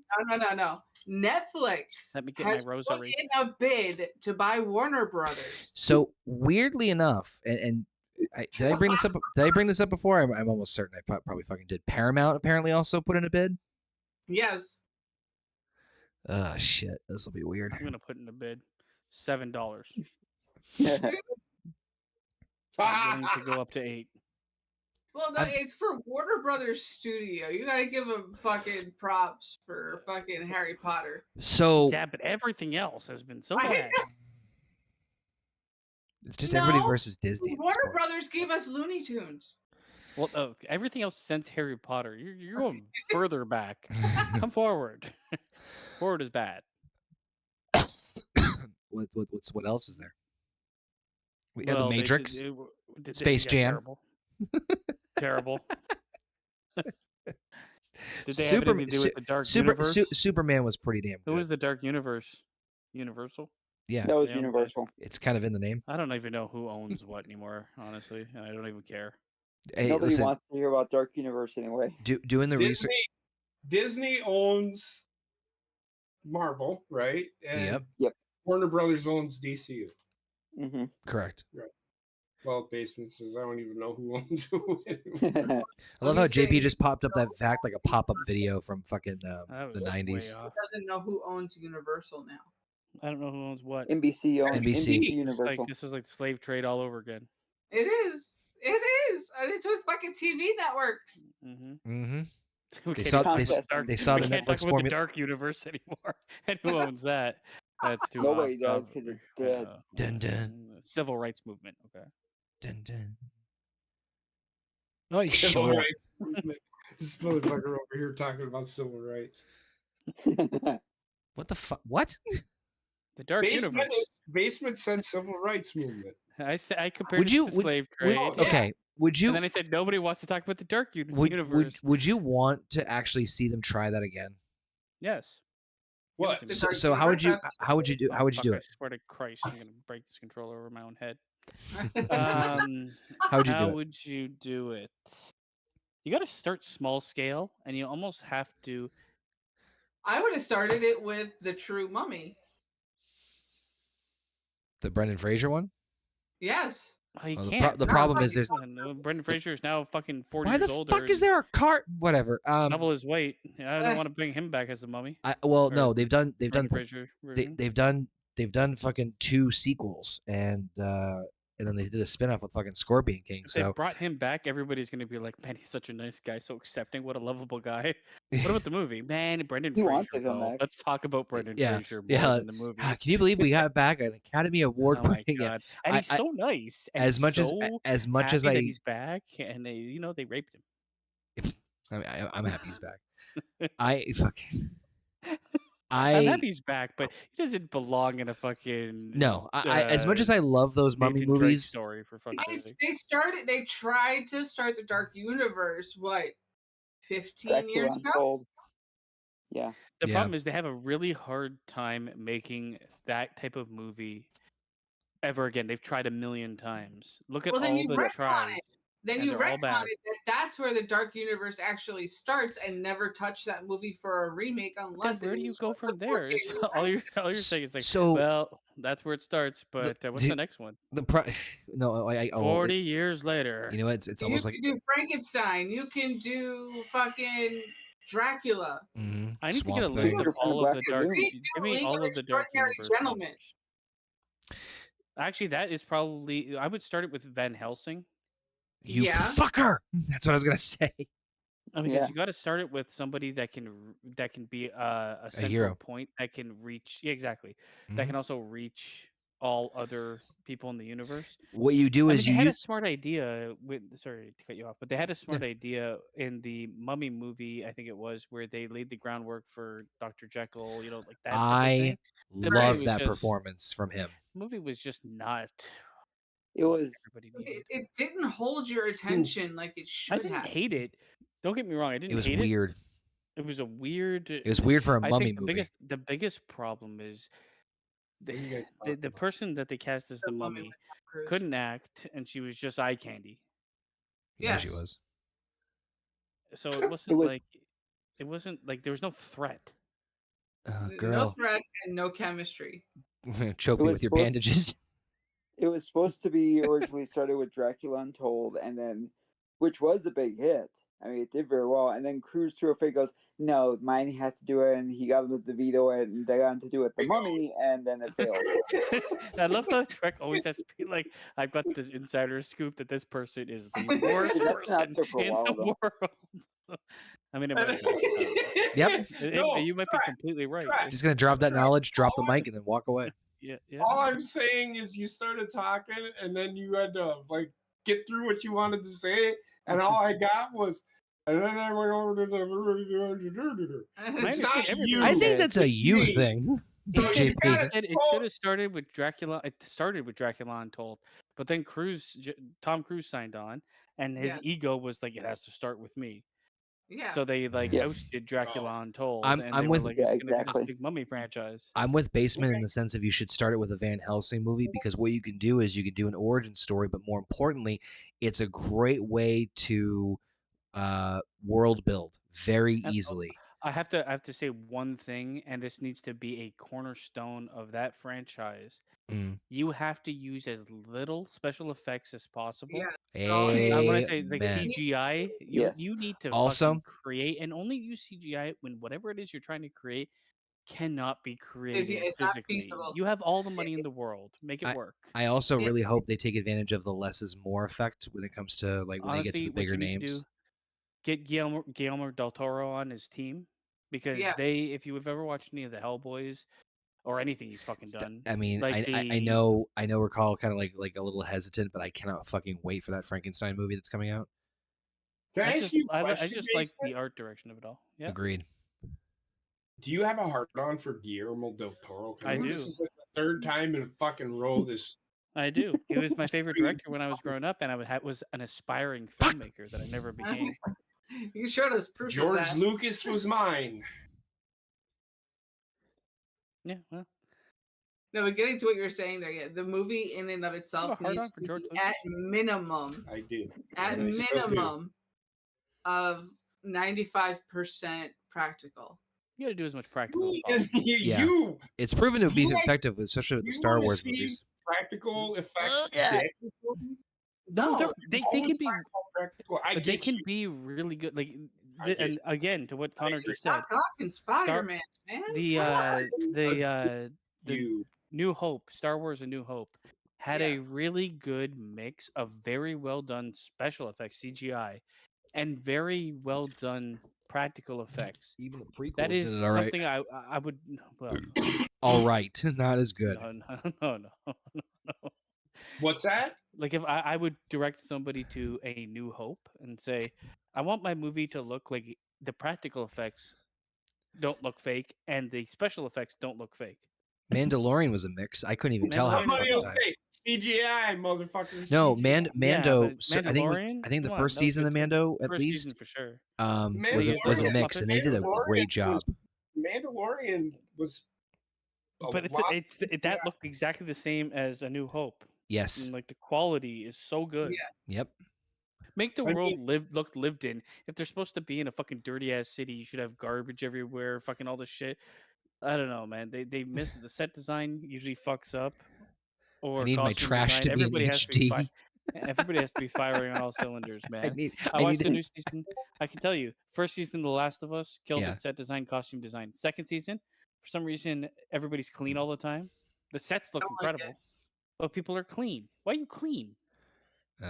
Netflix Let me get has my rosary. put in a bid to buy Warner Brothers. So weirdly enough, and did I bring this up? Did I bring this up before? I'm almost certain I probably fucking did. Paramount apparently also put in a bid. Yes. Oh shit, this will be weird. I'm gonna put in a bid, $7. I'm willing to go up to $8. Well, no, it's for Warner Brothers Studio. You gotta give them fucking props for fucking Harry Potter. So yeah, but everything else has been so bad. It's just everybody versus Disney. Warner Brothers gave us Looney Tunes. Well, everything else since Harry Potter, you're going further back. Come forward. Forward is bad. What else is there? We Well, The Matrix, they Space Jam. Terrible. Did they have anything to do with the Dark Universe? Superman was pretty damn good. Who was the Dark Universe? Universal? Yeah. That was Universal. It's kind of in the name. I don't even know who owns what anymore, honestly, and I don't even care. Hey, Nobody listen, wants to hear about Dark Universe anyway. Doing the research. Disney owns Marvel, right? And Yep. Warner Brothers owns DCU. Mm-hmm. Correct. Right. Well, Basement says I don't even know who owns who anymore. I love how JP just popped up that fact like a pop-up video from fucking the He 90s. Doesn't know who owns Universal now. I don't know who owns what. NBC owns NBC. Universal. This is like the slave trade all over again. It is. It is. And it's with fucking TV networks. Mm-hmm. They saw the can't Netflix talk about formula. the Dark Universe anymore. And who owns that? That's too Nobody off does because it's dead. Dun dun. Civil rights movement. Okay. Dun dun. No, you Civil sure. rights movement. This motherfucker over here talking about civil rights. What the fuck? What? The Dark Universe. Basement said civil rights movement. I compared it to the slave trade. Okay. Would you? And then I said nobody wants to talk about the Dark Universe. Would you want to actually see them try that again? Yes. What? So how would you do? How would you do I it? swear to Christ, I'm gonna break this controller over my own head. How would you do How it? would you do it? You got to start small scale, and you almost have to. I would have started it with The True Mummy. The Brendan Fraser one? Yes. Oh, you Well, can't. the problem is there's. Brendan Fraser is now fucking 40 Why years the older. fuck is there a cart? Whatever. Double his weight. I don't want to bring him back as the Mummy. No, they've done Fraser version. they've done fucking 2 sequels and then they did a spin-off with fucking Scorpion King. If they So brought him back, everybody's gonna be like, man, he's such a nice guy, so accepting, what a lovable guy. What about the movie? Man, Brendan He wants Fraser. to come though. back. Let's talk about Brendan Yeah, Fraser more yeah. than the movie. can you believe we got back an Academy Award Oh my winning? god! And he's so nice. And as much so as much as happy that I he's back, and they raped him. I'm happy he's back. I fucking I'm happy he's back, but he doesn't belong in a fucking no. I as much as I love those mummy Nathan Drake movies, story for fucking sake. They tried to start the Dark Universe, what, 15 Dracula years ago? Untold. Yeah. The problem is they have a really hard time making that type of movie ever again. They've tried a million times. Look at Well, then all you the retcon tries. it. Then And you they're all bad. retcon it that's where the Dark Universe actually starts, and never touch that movie for a remake Then unless where it do you was go with the from there? 4K It's all you're saying is like, So well, that's where it starts, but what's the next one? No, 40 years later. You know, it's You almost like can do Frankenstein. You can do fucking Dracula. I need to get a Swamp list Thing. of all of the dark. Redo Give me League all of of the Dark Extraordinary Universe Gentlemen. monsters. Actually, that is probably. I would start it with Van Helsing. You fucker! That's what I was gonna say. Because you got to start it with somebody that can be a central hero. point that can reach. Yeah, exactly. That can also reach all other people in the universe. What you do is they you had use. a smart idea. Sorry to cut you off, but they had a smart idea in the Mummy movie. I think it was where they laid the groundwork for Dr. Jekyll. You know, like that. I The love movie was that just- performance from him. The movie was just not. It was. It didn't hold your attention like it should I didn't hate it. Don't get me wrong. I didn't. It was hate weird. It was a weird. It was weird for a I Mummy think movie. The biggest problem is the person that they cast as the mummy couldn't act, and she was just eye candy. Yeah, she was. So it wasn't like there was no threat. No Girl, threat and no chemistry. choke me with your bandages. It was supposed to be originally started with Dracula Untold, and then, which was a big hit. I mean, it did very well. And then Cruise threw a fit, goes, no, mine has to do it, and he got him to veto it, and they got him to do it the Mummy, and then it failed. I love how Trek always has to be like, I've got this insider scoop that this person is the worst person in the world. I mean, it might be. Yep. You might be completely right. Just gonna drop that knowledge, drop the mic, and then walk away. Yeah. All I'm saying is you started talking, and then you had to like get through what you wanted to say, and all I got was. And then I went over to the. It's not you. I think that's a you thing. JP. It should have started with Dracula. It started with Dracula Untold, but then Tom Cruise signed on, and his ego was like, it has to start with me. Yeah. So they ousted Dracula Untold. I'm with like, it's gonna be this big Mummy franchise. I'm with Basement in the sense of you should start it with a Van Helsing movie, because what you can do is you can do an origin story, but more importantly, it's a great way to world build very easily. I have to say one thing, and this needs to be a cornerstone of that franchise. You have to use as little special effects as possible. Yeah. I want to say like CGI. You need to also fucking create, and only use CGI when whatever it is you're trying to create cannot be created it's not physically. feasible. You have all the money in the world. Make it work. I also really hope they take advantage of the less is more effect when it comes to like when Honestly, they get to the bigger names. Get Guillermo del Toro on his team, because if you have ever watched any of the Hellboys or anything he's fucking done. I mean, like I know we're all kind of like a little hesitant, but I cannot fucking wait for that Frankenstein movie that's coming out. I just like the art direction of it all. Yeah. Agreed. Do you have a hard on for Guillermo del Toro? I do. This is like the third time in a fucking row this. I do. He was my favorite director when I was growing up, and I was an aspiring filmmaker that I never became. You showed us proof George of that. Lucas was mine. Yeah, well. No, but getting to what you were saying there, the movie in and of itself needs to be at minimum. I did. At minimum of 95% practical. You got to do as much practical as possible. It's proven to be effective, especially with the Star Wars movies. Practical effects. No, they can be practical. They can be really good. Like, and again, to what Connor just said, Spider-Man, man. The New Hope, Star Wars: A New Hope, had a really good mix of very well done special effects, CGI, and very well done practical effects. Even the prequels that is did it all right. something I would. Well, all right, not as good. No. What's that? Like, if I would direct somebody to A New Hope and say, I want my movie to look like the practical effects don't look fake and the special effects don't look fake. Mandalorian was a mix. I couldn't even tell how. Somebody will say CGI, motherfuckers. No, CGI. Mando. Yeah, I think the first season of Mando, at first least, season for sure. Was a mix, and they did a great job. Mandalorian was. But that looked exactly the same as A New Hope. Yes. And, like, the quality is so good. Yep. Make the I world mean, look lived in. If they're supposed to be in a fucking dirty ass city, you should have garbage everywhere, fucking all this shit. I don't know, man. They miss the set design usually fucks up, I or need my costume trash design. to be in Everybody has to be HD. everybody has to be firing on all cylinders, man. I I need watched the to, new season. I can tell you, first season, The Last of Us killed yeah. it. Set design, costume design. Second season, for some reason, everybody's clean all the time. The sets look I don't like it. incredible, but people are clean. Why are you clean? I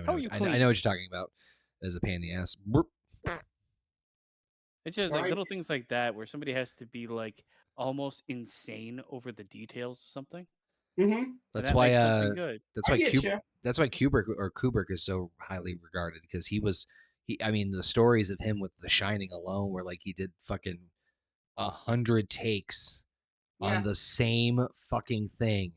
How are you I clean? know what you're talking about. As a pain in the ass. Burp. It's just like Right. little things like that where somebody has to be like almost insane over the details of something, mm-hmm. and That's that why makes something good. that's I why get Kubrick you. that's why Kubrick is so highly regarded, because I mean, the stories of him with The Shining alone were like he did fucking 100 takes on Yeah. the same fucking thing,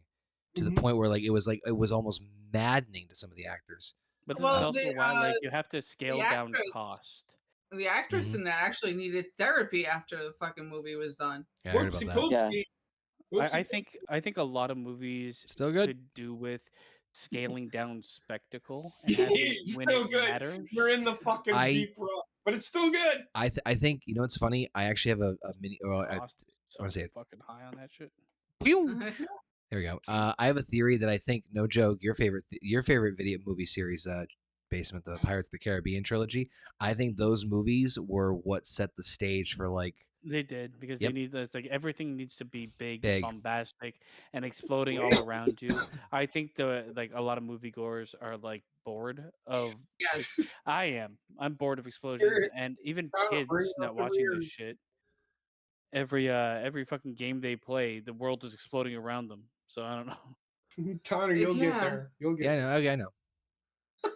to the Mhm. point where it was almost maddening to some of the actors. But this is Well, also why like you have to scale down actress. cost. The actress Mhm. in that actually needed therapy after the fucking movie was done. Yeah, I heard about Whoopsie that. Yeah. poopsie. I think a lot of movies Still good. could do with scaling down spectacle and having It's when still it good. matters. You're in the fucking I- deep rut, but it's still good. I think, you know what's funny? I actually have a mini. Well, Cost is so wanna say it. fucking high on that shit. Pew! There we go. I have a theory that I think, no joke, your favorite video movie series, Basement, the Pirates of the Caribbean trilogy. I think those movies were what set the stage for They did, because Yep. they need this, like everything needs to be big, Big. bombastic, and exploding all around you. I think a lot of moviegoers are like bored of. Yes. I am. I'm bored of explosions, and even kids bring not up the watching rear. this shit. Every fucking game they play, the world is exploding around them. So I don't know. Connor, you'll get Yeah. there. You'll get Yeah, there. no, okay, I know.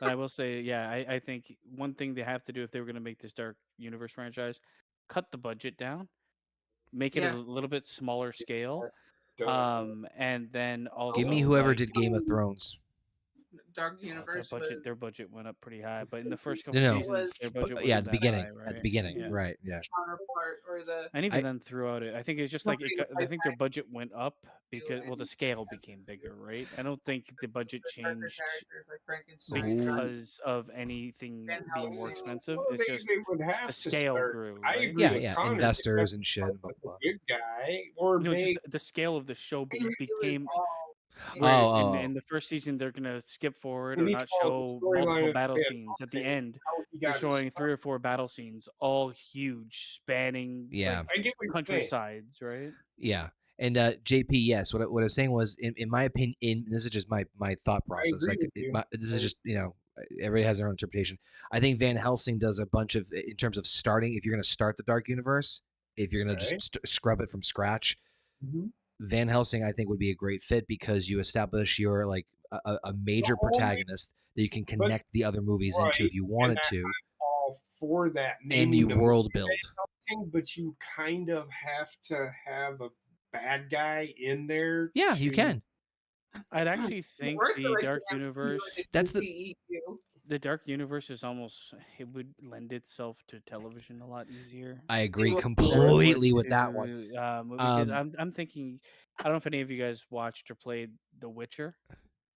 But I will say, yeah, I think one thing they have to do if they were going to make this Dark Universe franchise, cut the budget down, make it a Yeah. little bit smaller scale, Don't. and then also Give me whoever like, did Game of Thrones. Dark their Universe their budget went up pretty high, but in the first couple No. seasons, their budget Yeah, wasn't at the that beginning. high, right? At the beginning, Yeah. right? Yeah. counterpart or the And even I- then throughout it, I think it's just like Something I think their like budget went up because the and- scale became bigger, right? I don't think the budget darker changed characters like Frankenstein. because of anything Van being more Helsing. expensive. Well, It's just they would have the to scale start. grew, I right? agree Yeah, with yeah. Connor. Investors and shit. Blah, blah, blah. Good guy, or No, make just the scale of the show It was became. all Oh, In the first season, they're gonna skip forward We or need not to follow show the storyline multiple of battle Van scenes. At the Helsing, end, how he they're got his showing start. 3 or 4 battle scenes, all huge, spanning Yeah. I get what you're saying. countrysides, right? Yeah. And JP, yes, what I was saying was, in my opinion, this is just my thought process. agree with you. This is just, everybody has their own interpretation. I think Van Helsing does a bunch of, in terms of starting. If you're going to start the Dark Universe, if you're going to Okay. just scrub it from scratch, Mhm. Van Helsing, I think, would be a great fit, because you establish your a major only- protagonist that you can connect the other movies into if you wanted and to, all for that. and naming you the world movie build. Helsing, but you kind of have to have a bad guy in there. Yeah, you to- can. I'd actually think Or the like Dark the Universe, That's the- DCEU. the Dark Universe is almost, it would lend itself to television a lot easier. I agree would- completely with that one. Because I'm thinking, I don't know if any of you guys watched or played The Witcher,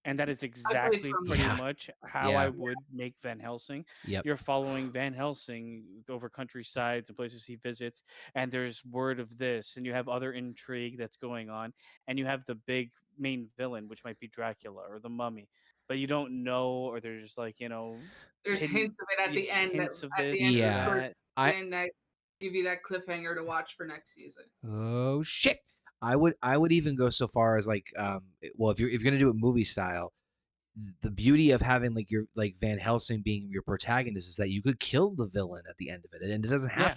and that is exactly some. pretty Yeah. much how Yeah. I would make Van Helsing. Yep. You're following Van Helsing over countrysides and places he visits, and there's word of this, and you have other intrigue that's going on, and you have the big main villain, which might be Dracula or the Mummy, but you don't know, or there's just like, There's hidden- hints of it at the end. hints That, of at this the end or Yeah. of the first that. season that give you that cliffhanger to watch for next season. Oh shit! I would even go so far as well, if you're gonna do it movie style, the beauty of having like Van Helsing being your protagonist is that you could kill the villain at the end of it, and it doesn't have Yeah.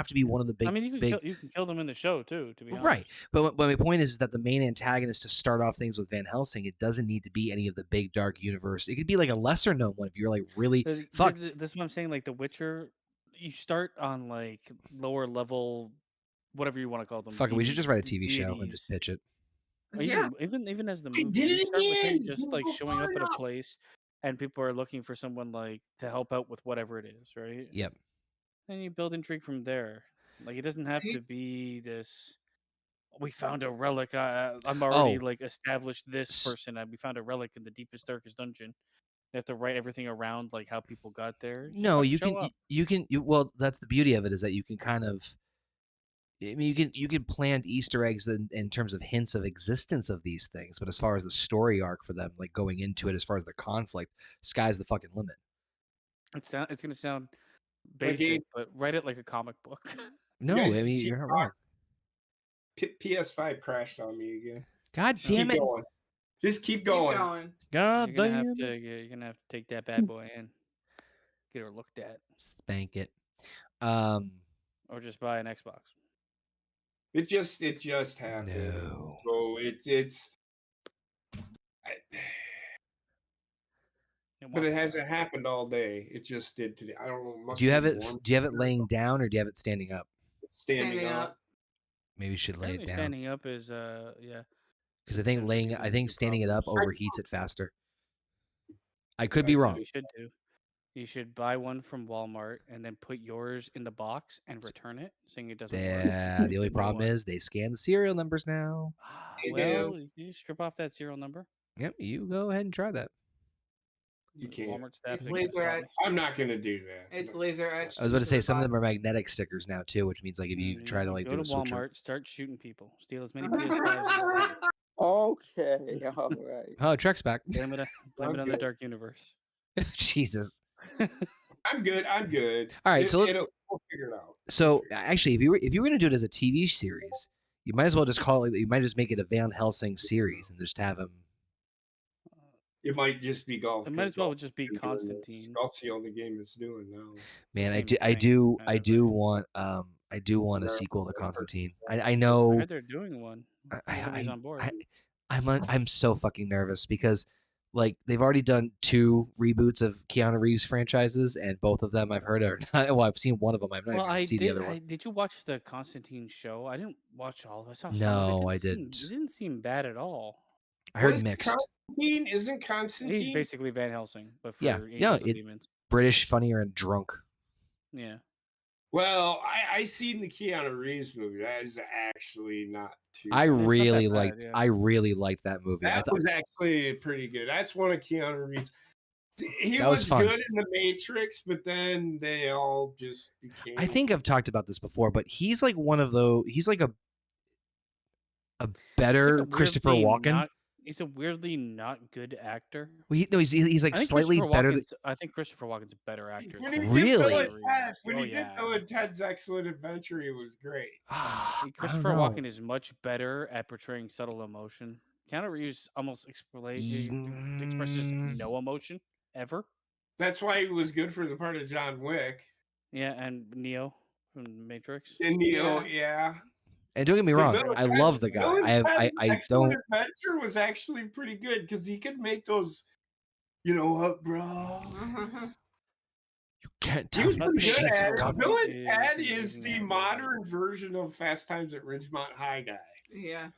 to be one of the big. I mean, you can big you can kill them in the show too, to be honest. right. But my point is that the main antagonist, to start off things with Van Helsing, it doesn't need to be any of the big dark universe. It could be like a lesser known one if you're like really fuck. This is what I'm saying. Like The Witcher, you start on like lower level, whatever you want to call them. Fuck it, we should just write a demons, TV show and just deities. pitch it. Or Yeah. even as the I movie, did you it start with him again! just You like go showing far up at a enough. place, and people are looking for someone like to help out with whatever it is, right? Yep. And you build intrigue from there. Like it doesn't have Right. to be this. We found a relic. I'm already Oh. like established this S- person. We found a relic in the deepest, darkest dungeon. They have to write everything around like how people got there. Just No, fucking you show can up. well, that's the beauty of it, is that you can kind of, I mean, you can plant Easter eggs in terms of hints of existence of these things, but as far as the story arc for them, like going into it, as far as the conflict, sky's the fucking limit. It's gonna sound Like, basic, but write it like a comic book. No, guys I mean, keep you're not wrong. PS5 crashed on me again. God Just damn keep it! going. Just keep Keep going. going. God You're gonna have damn to it! you're gonna have to take that bad boy in, get her looked at, Spank it. or just buy an Xbox. It just happened. No. So it's but it hasn't happened all day. It just did today. I don't know. Must Do you have be it? warm Do you have it here. laying down, or do you have it standing up? Standing up? Maybe you should lay it Apparently down, standing up is yeah. because I think potentially I think standing it up problems. overheats it faster. I could be wrong. You should do. You should buy one from Walmart and then put yours in the box and return it, saying it doesn't work. Yeah, the only New problem one. is they scan the serial numbers now. Well, you strip off that serial number. Yep, you go ahead and try that. You can't. Walmart staff. It's laser etched. I'm not gonna do that. It's laser etched. I was about to into say the some of box. them are magnetic stickers now too, which means like if you try to like go do to a switcher. Walmart, start shooting people, steal as many PS5s as you can. Okay, all right. Oh, Trek's back. Blame it on the Dark Universe. Jesus. I'm good. I'm good. All right, so we'll figure it out. So actually, if you were gonna do it as a TV series, you might as well just call it. You might just make it a Van Helsing series and just have him. It might just be golf. It might as well just be Constantine. Golf's the only game it's doing now. Man, I Same do thing, want a sequel to Constantine. I I know. heard they're doing one. Nobody's on board. I'm so fucking nervous because like they've already done 2 reboots of Keanu Reeves franchises, and both of them I've heard are not. Well, I've seen one of them. I've not even seen the other one. Did you watch the Constantine show? I didn't watch all of it. I saw some No, of it. I didn't. It didn't seem bad at all. I heard mixed. Constantine? Isn't Constantine? He's basically Van Helsing, but for Yeah, angels and demons. British, funnier, and drunk. Yeah. Well, I seen the Keanu Reeves movie. That is actually not too. I really bad, liked. yeah. I really liked that movie. That I thought was actually pretty good. That's one of Keanu Reeves. He That was fun. good in the Matrix, but then they all just became. I think I've talked about this before, but he's like one of those. He's like a better Christopher Walken. He's a weirdly not good actor. Well, he's like slightly better. I think Christopher Walken's a better actor. When he Really? did Bill and Ted's Excellent Adventure, he was great. Christopher Walken is much better at portraying subtle emotion. Keanu Reeves almost expresses no emotion ever. That's why he was good for the part of John Wick. Yeah, and Neo from The Matrix. And Neo, yeah. And don't get me wrong, I love the guy. I don't. Adventure was actually pretty good because he could make those, you know what, bro? You can't He tell was me pretty shit's good at it. coming. Bill and Ted is the modern version of Fast Times at Ridgemont High guy. Yeah.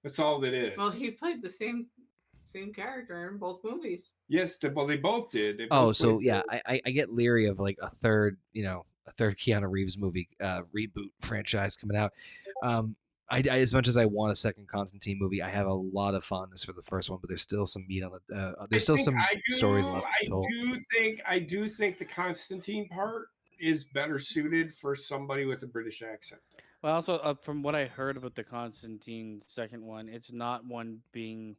That's all it is. Well, he played the same character in both movies. Yes, well, they both did. They Oh, both so played yeah, I get leery of like a third Keanu Reeves movie reboot franchise coming out. I as much as I want a second Constantine movie, I have a lot of fondness for the first one, but there's still some meat on the. There's still some stories left to tell. I do think the Constantine part is better suited for somebody with a British accent. Well, also from what I heard about the Constantine second one, it's not one being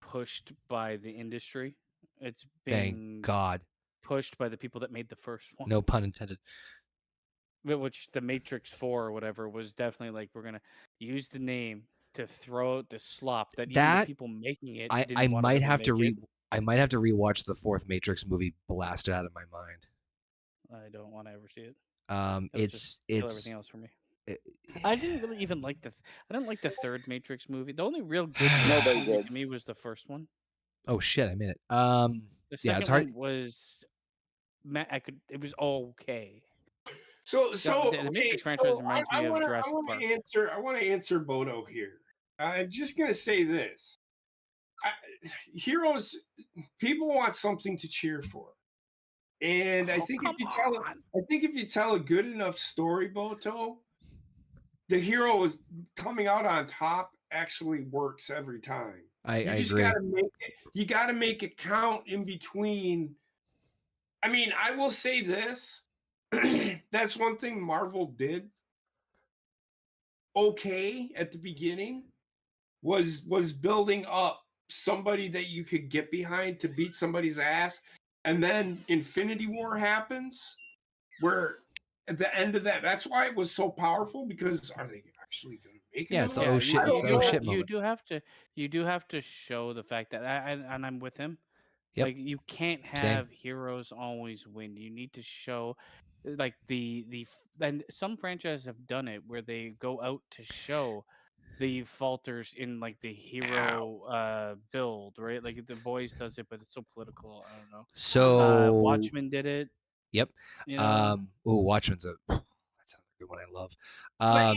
pushed by the industry. It's being Thank God pushed by the people that made the first one. No pun intended. Which the Matrix 4 or whatever was definitely like, we're gonna use the name to throw out the slop that even the people making it. I might have to rewatch the 4th Matrix movie blasted out of my mind. I don't want to ever see it. It's everything else for me. I didn't really even like I didn't like the 3rd Matrix movie. The only real good movie to me was the first one. Oh shit, I made it. The second it's hard. one was it was okay. So the Matrix franchise reminds me of Jurassic Park. I want to answer Bodo here. I'm just gonna say this: heroes, people want something to cheer for, and I think if you tell a good enough story, Bodo, the hero is coming out on top actually works every time. I just agree. you gotta make it count in between. I mean, I will say this. That's one thing Marvel did okay at the beginning was building up somebody that you could get behind to beat somebody's ass. And then Infinity War happens, where at the end of that's why it was so powerful, because are they actually going to make it? Yeah, it's the oh shit. It's the oh shit moment. You do have to show the fact that, and I'm with him. Yep. Like, you can't have heroes always win. You need to show, like, and some franchises have done it where they go out to show the falters in, like, the hero build, right? Like, The Boys does it, but it's so political. I don't know. So Watchmen did it. Yep. You know? Watchmen's that's a good one. I love. Not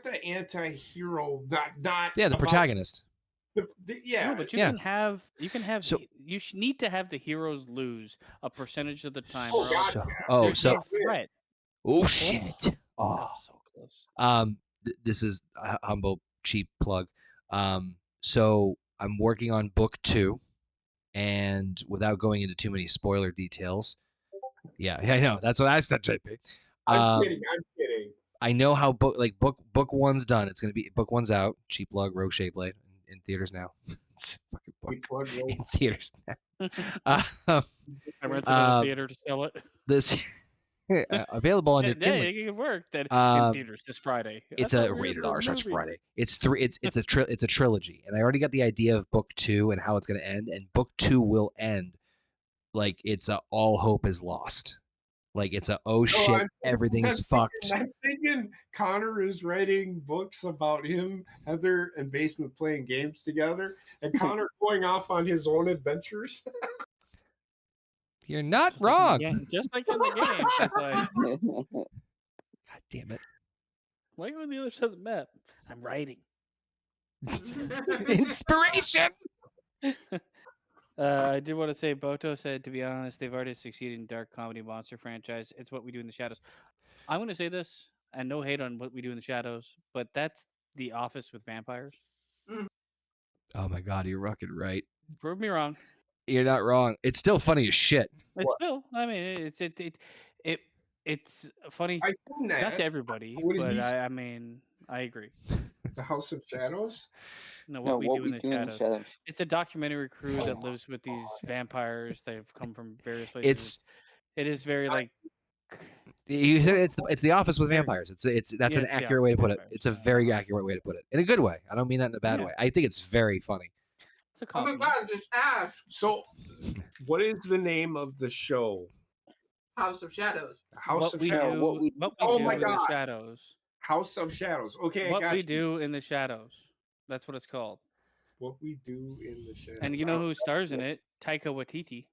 the anti-hero. Not the protagonist. Yeah, no, but you can have So you need to have the heroes lose a percentage of the time. there's no threat. Oh shit! Oh, so close. This is a humble cheap plug. So I'm working on book 2, and without going into too many spoiler details, yeah, I know that's what I said, JP. I'm kidding. I know how book 1's done. It's gonna be book 1's out. Cheap plug, Rogue Shapeblade in theaters now. It's a fucking book in theaters now. I rented it at the theater to sell it. This available on your Kindle. It can work then in theaters this Friday. It's a rated R starts Friday. It's a trilogy, and I already got the idea of book 2 and how it's gonna end. And book 2 will end like it's a all hope is lost. Like it's a shit, everything's fucked. I'm thinking Connor is writing books about him, Heather, and Basement playing games together, and Connor going off on his own adventures. You're not wrong. Just like in the game. God damn it. Why are you on the other side of the map? I'm writing. Inspiration! I did want to say, Boto said, to be honest, they've already succeeded in dark comedy monster franchise. It's what we do in the shadows. I'm going to say this, and no hate on what we do in the shadows, but that's The Office with vampires. Oh my God, you're rocking right. Prove me wrong. You're not wrong. It's still funny as shit. It's still, I mean, it's funny. I've seen that. Not to everybody, but I mean, I agree. The House of Shadows? No, what we do in the shadows. It's a documentary crew that lives with these vampires. They've come from various places. It is very like. You said it's The Office with vampires. That's an accurate way to put it. It's a very accurate way to put it in a good way. I don't mean that in a bad way. I think it's very funny. It's a compliment. Oh my God, just ask. So, what is the name of the show? House of Shadows. What we do in the shadows. House of Shadows. Okay, what we do in the shadows. That's what it's called. What we do in the shadows. And you know who stars in it? Taika Waititi.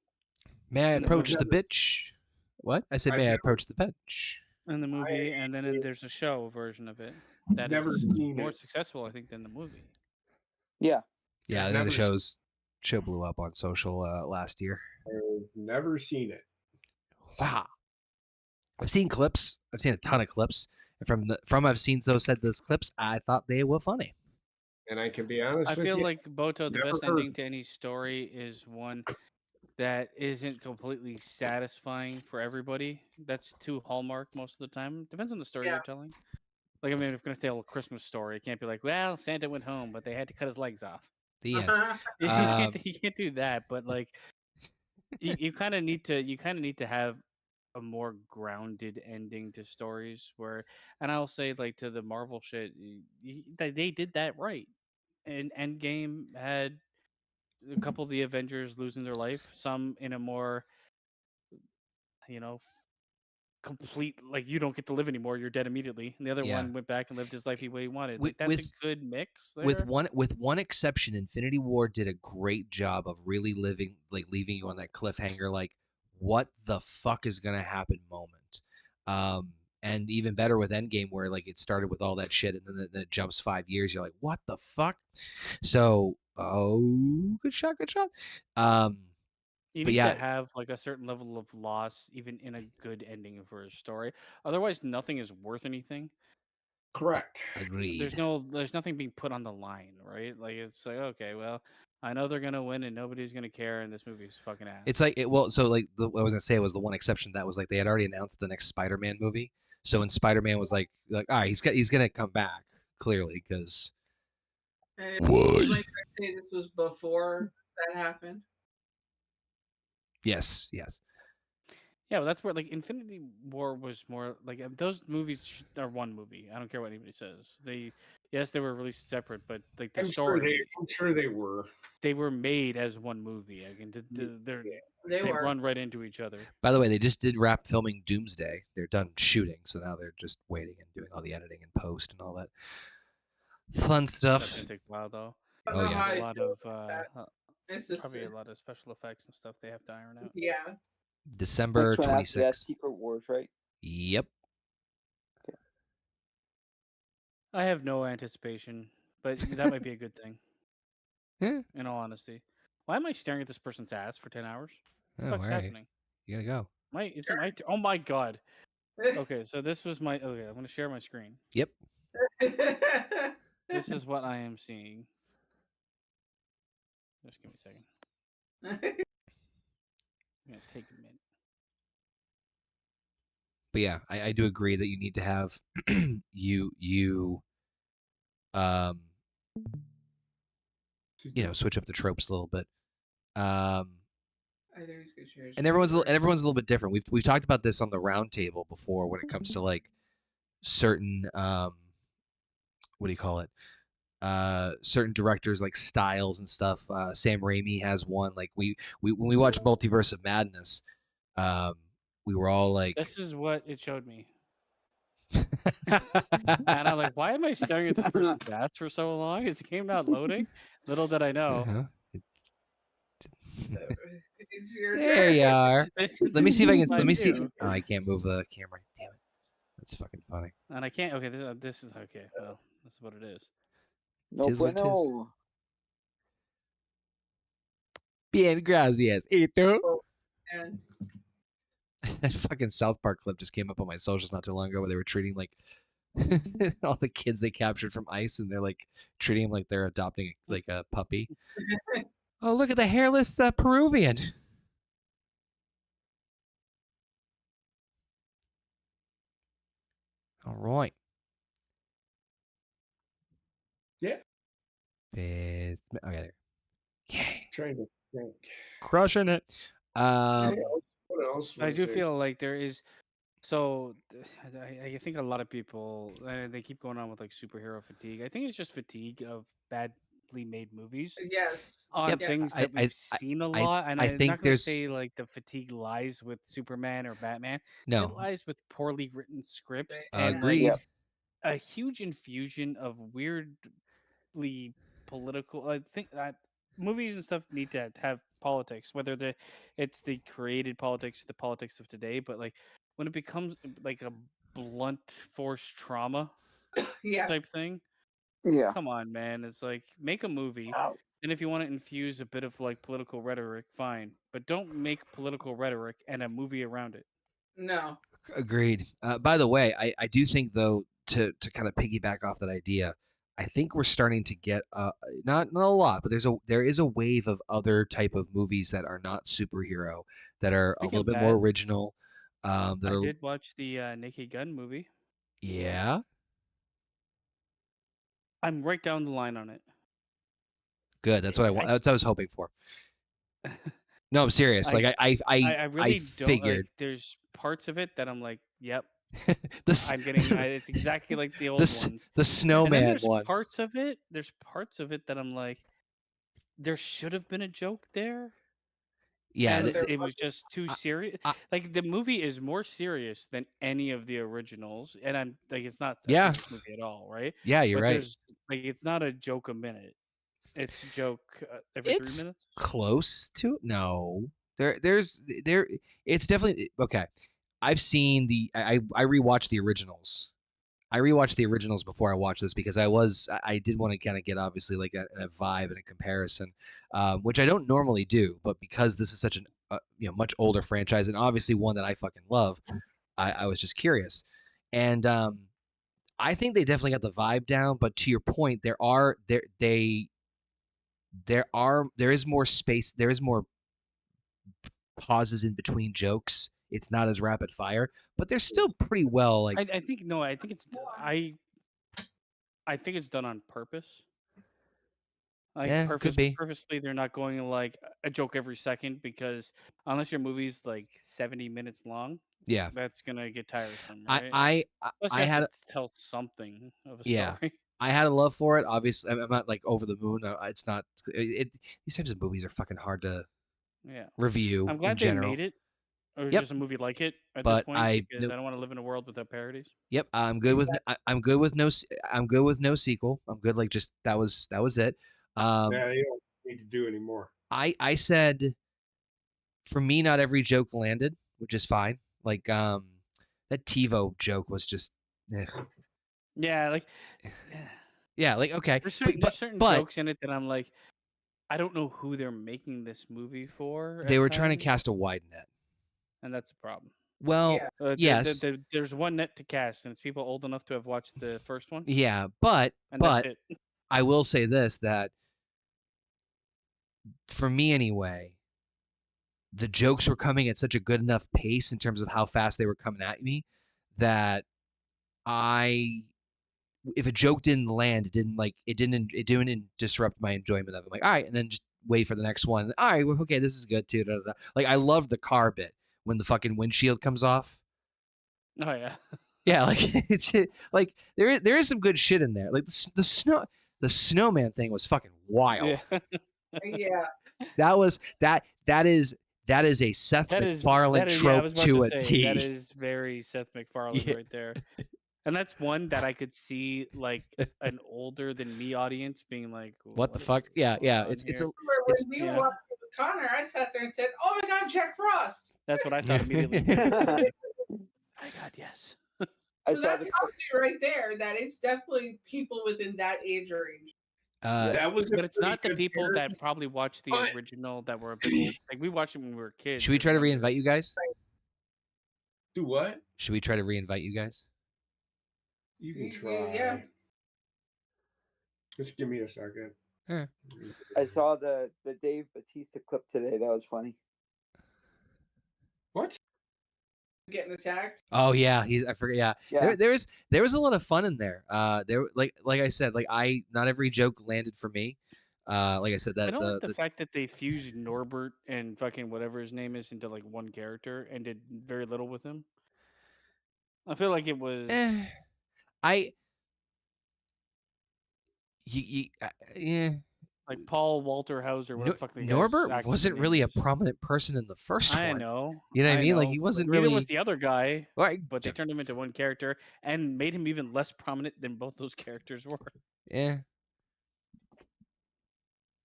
May I approach the bitch? What? I said, may I approach the bench? In the movie, and then there's a show version of it that is more successful, I think, than the movie. Yeah. Yeah, I think the show blew up on social last year. I've never seen it. Wow. I've seen clips. I've seen a ton of clips. And from I've seen those clips, I thought they were funny. And I can be honest with you. I feel like, Boto, the best ending to any story is one that isn't completely satisfying for everybody. That's too Hallmark most of the time. Depends on the story you're telling. Like, I mean, if you're going to tell a Christmas story, it can't be like, well, Santa went home, but they had to cut his legs off. The end. You can't do that, but like, you kind of need to have a more grounded ending to stories where, and I'll say, like, to the Marvel shit, they did that right. And Endgame had a couple of the Avengers losing their life, some in a more, complete, like, you don't get to live anymore, you're dead immediately, and the other one went back and lived his life the way he wanted. That's a good mix there. With one exception, Infinity War did a great job of really leaving you on that cliffhanger, like, what the fuck is gonna happen moment. And even better with Endgame, where like it started with all that shit and then it jumps 5 years, you're like, what the fuck? So good shot. You need to have like a certain level of loss, even in a good ending for a story. Otherwise, nothing is worth anything. Correct. Agreed. There's nothing being put on the line, right? Like it's like, okay, well, I know they're gonna win and nobody's gonna care, and this movie's fucking ass. It's like so like I was gonna say was the one exception that was like they had already announced the next Spider-Man movie. So when Spider-Man was like all right, he's gonna come back clearly because. And you might say this was before that happened. Yes. Yeah, well, that's where like Infinity War was more like those movies are one movie. I don't care what anybody says. They were released separate, but like the story, I'm sure they were. They were made as one movie. Again, they run right into each other. By the way, they just did wrap filming Doomsday. They're done shooting, so now they're just waiting and doing all the editing and post and all that fun stuff. That's gonna take a while though. Oh yeah, a lot of It's probably a lot of special effects and stuff they have to iron out. Yeah. December 26th. Secret Wars, right? Yep. Okay. I have no anticipation, but that might be a good thing. In all honesty, why am I staring at this person's ass for 10 hours? What the fuck's happening? You gotta go. Is it my oh my god. Okay, so this was my okay. I'm gonna share my screen. Yep. This is what I am seeing. Just give me a second. I'm gonna take a minute. But yeah, I do agree that you need to have switch up the tropes a little bit. And everyone's a little bit different. We've talked about this on the round table before when it comes to like certain what do you call it? Certain directors like styles and stuff. Sam Raimi has one. Like when we watched Multiverse of Madness, we were all like, this is what it showed me. And I'm like, why am I staring at this person's ass for so long? Is the game not loading? Little did I know. There you are. Let me see if I can. Let me see. Oh, I can't move the camera. Damn it. That's fucking funny. And I can't. Okay, this is okay. Well, that's what it is. No bueno. Bien, gracias. ¿Y tú? And That fucking South Park clip just came up on my socials not too long ago where they were treating like all the kids they captured from ICE and they're like treating them like they're adopting like a puppy. Oh, look at the hairless Peruvian. All right. Yeah. Okay, there. Yeah. Trying to think. Crushing it. What else? I do feel like there is. So I think a lot of people they keep going on with like superhero fatigue. I think it's just fatigue of badly made movies. Yes. On things that we've seen a lot, and I'm think not going to say like the fatigue lies with Superman or Batman. No, it lies with poorly written scripts agreed. and like a huge infusion of weirdly political. I think that movies and stuff need to have politics, whether it's the created politics or the politics of today. But like when it becomes like a blunt force trauma type thing, come on, man. It's like make a movie, and if you want to infuse a bit of like political rhetoric, fine. But don't make political rhetoric and a movie around it. No. Agreed. By the way, I do think though to kind of piggyback off that idea, I think we're starting to get not a lot, but there is a wave of other type of movies that are not superhero that are a little bit more original. I did watch the Naked Gun movie. Yeah. I'm right down the line on it. Good. That's what I want. That's what I was hoping for. No, I'm serious. Like I really figured don't, like, there's parts of it that I'm like, yep. I'm getting it's exactly like the old ones. The snowman there's one. Parts of it that I'm like, there should have been a joke there. Yeah, and it was just too serious. Like the movie is more serious than any of the originals, and I'm like, it's not a serious movie at all, right? Yeah, you're right. Like it's not a joke a minute. It's a joke every 3 minutes. Close to no. There's it's definitely okay. I've seen I rewatched the originals. I rewatched the originals before I watched this because I did want to kind of get obviously like a vibe and a comparison, which I don't normally do, but because this is such an much older franchise and obviously one that I fucking love, I was just curious, and I think they definitely got the vibe down, but to your point, there is more space, there is more pauses in between jokes. It's not as rapid fire, but they're still pretty well like. I think no, I think it's I think it's done on purpose. Like Yeah, could be. purposely, they're not going like a joke every second because unless your movie's like 70 minutes long, Yeah, that's gonna get tiresome, right? I Plus, you I have had to tell something of a yeah. story. I had a love for it. Obviously, I'm not like over the moon. It's not. These types of movies are fucking hard to Yeah, review I'm glad in they general. made it, or Yep. just a movie like it at But this point because I don't want to live in a world without parodies. Yep, I'm good with I'm good with no sequel. I'm good like just that was it. Yeah, they don't need to do anymore. I said for me not every joke landed, which is fine. Like that TiVo joke was just Yeah, like yeah, like okay. there's certain jokes in it that I'm like, I don't know who they're making this movie for. They were trying to cast a wide net, and that's a problem. Well, yes. There's one net to cast, and it's people old enough to have watched the first one. Yeah, but that's it. I will say this, that for me anyway, the jokes were coming at such a good enough pace in terms of how fast they were coming at me that if a joke didn't land, it didn't disrupt my enjoyment of it. I'm like, all right, and then just wait for the next one. All right, well, okay, this is good too. Da, da, da. Like I loved the car bit when the fucking windshield comes off. Oh yeah. Yeah, like it's like there is some good shit in there. Like the snowman thing was fucking wild. Yeah. That is a Seth MacFarlane trope to a T. That is very Seth MacFarlane right there. And that's one that I could see like an older than me audience being like, "What the fuck?" Yeah. It's when we were watching with Connor, I sat there and said, "Oh my God, Jack Frost!" That's what I thought immediately. My God, yes. So that tells you right there that it's definitely people within that age range. But it's not the people that probably watched the original that were a bit old. Like we watched it when we were kids. Should we try to reinvite you guys? Do what? Should we try to reinvite you guys? You can try. Yeah. Just give me a second. Yeah. I saw the Dave Bautista clip today. That was funny. What? Getting attacked? Oh yeah, I forget. Yeah. There was a lot of fun in there. There like I said, like not every joke landed for me. Like I said, that I don't like the fact that they fused Norbert and fucking whatever his name is into like one character and did very little with him. I feel like it was. Yeah. Like Paul Walter Hauser, whatever the fuck the Norbert wasn't really a prominent person in the first one. I know. You know what I mean? Like he wasn't Neither really. was the other guy, right? But they turned him into one character and made him even less prominent than both those characters were. Yeah.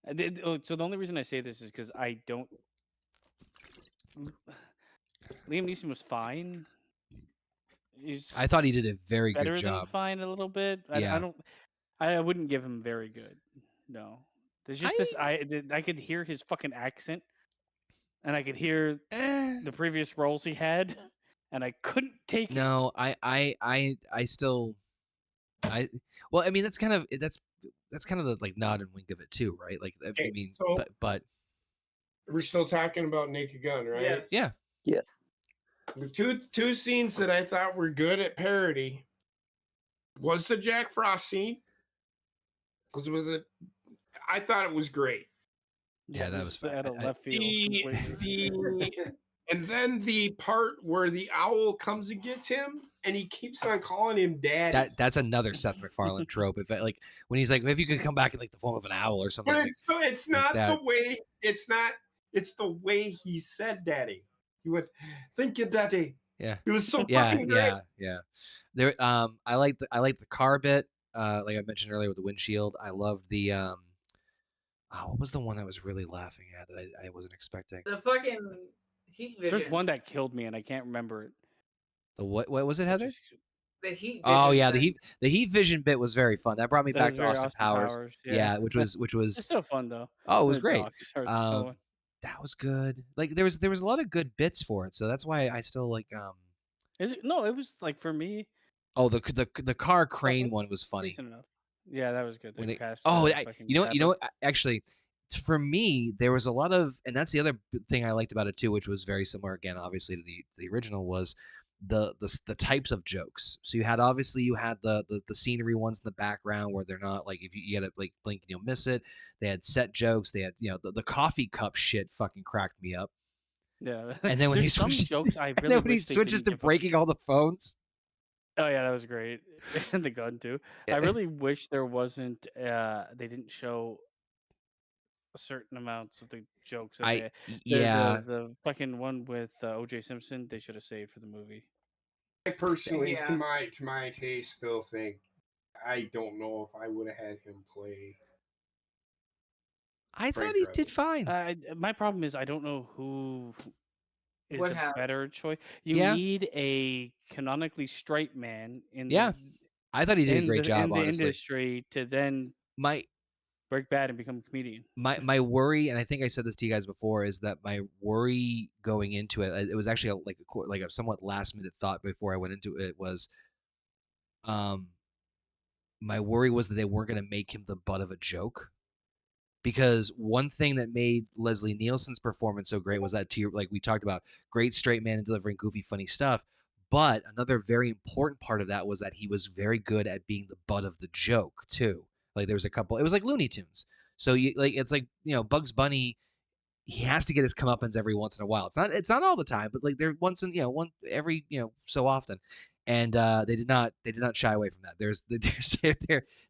So the only reason I say this is because I don't. Liam Neeson was fine. I thought he did a very better good job. Than fine a little bit. Yeah. I wouldn't give him very good. No. There's just I could hear his fucking accent, and I could hear the previous roles he had, and I couldn't take it. No, I still, well, I mean that's kind of the like nod and wink of it too, right? Like I mean, so but we're still talking about Naked Gun, right? Yes. Yeah. Yeah. The two scenes that I thought were good at parody was the Jack Frost scene. Because I thought it was great. Yeah, that was out of left field. And then the part where the owl comes and gets him, and he keeps on calling him Daddy. That's another Seth MacFarlane trope. If like when he's like, if you could come back in like the form of an owl or something. But it's not the way. It's the way he said Daddy. He went, "Thank you, Daddy." Yeah, it was so fucking great. Yeah. There, I like the car bit. Like I mentioned earlier with the windshield. I love the what was the one I was really laughing at that I wasn't expecting? The fucking heat vision. There's one that killed me and I can't remember it. The what was it, Heather? The heat vision. Oh yeah, the heat vision bit was very fun. That brought me back to Austin Powers. Yeah, which was it's still fun though. Oh, it was great. That was good. Like there was a lot of good bits for it, so that's why I still like Is it? No, it was like for me. Oh, the car crane one was funny. Decent enough. Yeah, that was good. When They they, passed oh, the I, fucking you know tablet. what? Actually, for me, there was a lot of, and that's the other thing I liked about it too, which was very similar again, obviously to the original, was the types of jokes. So you had the scenery ones in the background where they're not like, if you had to like blink and you'll miss it. They had set jokes. They had the coffee cup shit fucking cracked me up. Yeah. And then when he There's some switches, jokes I and really then when he wish they switches didn't to give up. breaking all the phones. Oh yeah, that was great. And the gun too. I really wish there wasn't they didn't show certain amounts of the jokes that they Yeah. the fucking one with OJ Simpson they should have saved for the movie. I personally, Yeah. to my taste, still think I don't know if I would have had him play. I Frank thought he Drebin. did fine. My problem is I don't know who is What the happened? better choice. You Yeah. need a canonically straight man in Yeah. I thought he did a great job, in the honestly. industry to then break bad and become a comedian. My worry, and I think I said this to you guys before, is that my worry going into it was actually like a somewhat last minute thought before I went into it was, my worry was that they weren't going to make him the butt of a joke. Because one thing that made Leslie Nielsen's performance so great was that, like we talked about, great straight man and delivering goofy, funny stuff. But another very important part of that was that he was very good at being the butt of the joke too. Like there was a couple, it was like Looney Tunes. So it's like, Bugs Bunny, he has to get his comeuppance every once in a while. It's not all the time, but like there once in one every so often. And they did not shy away from that.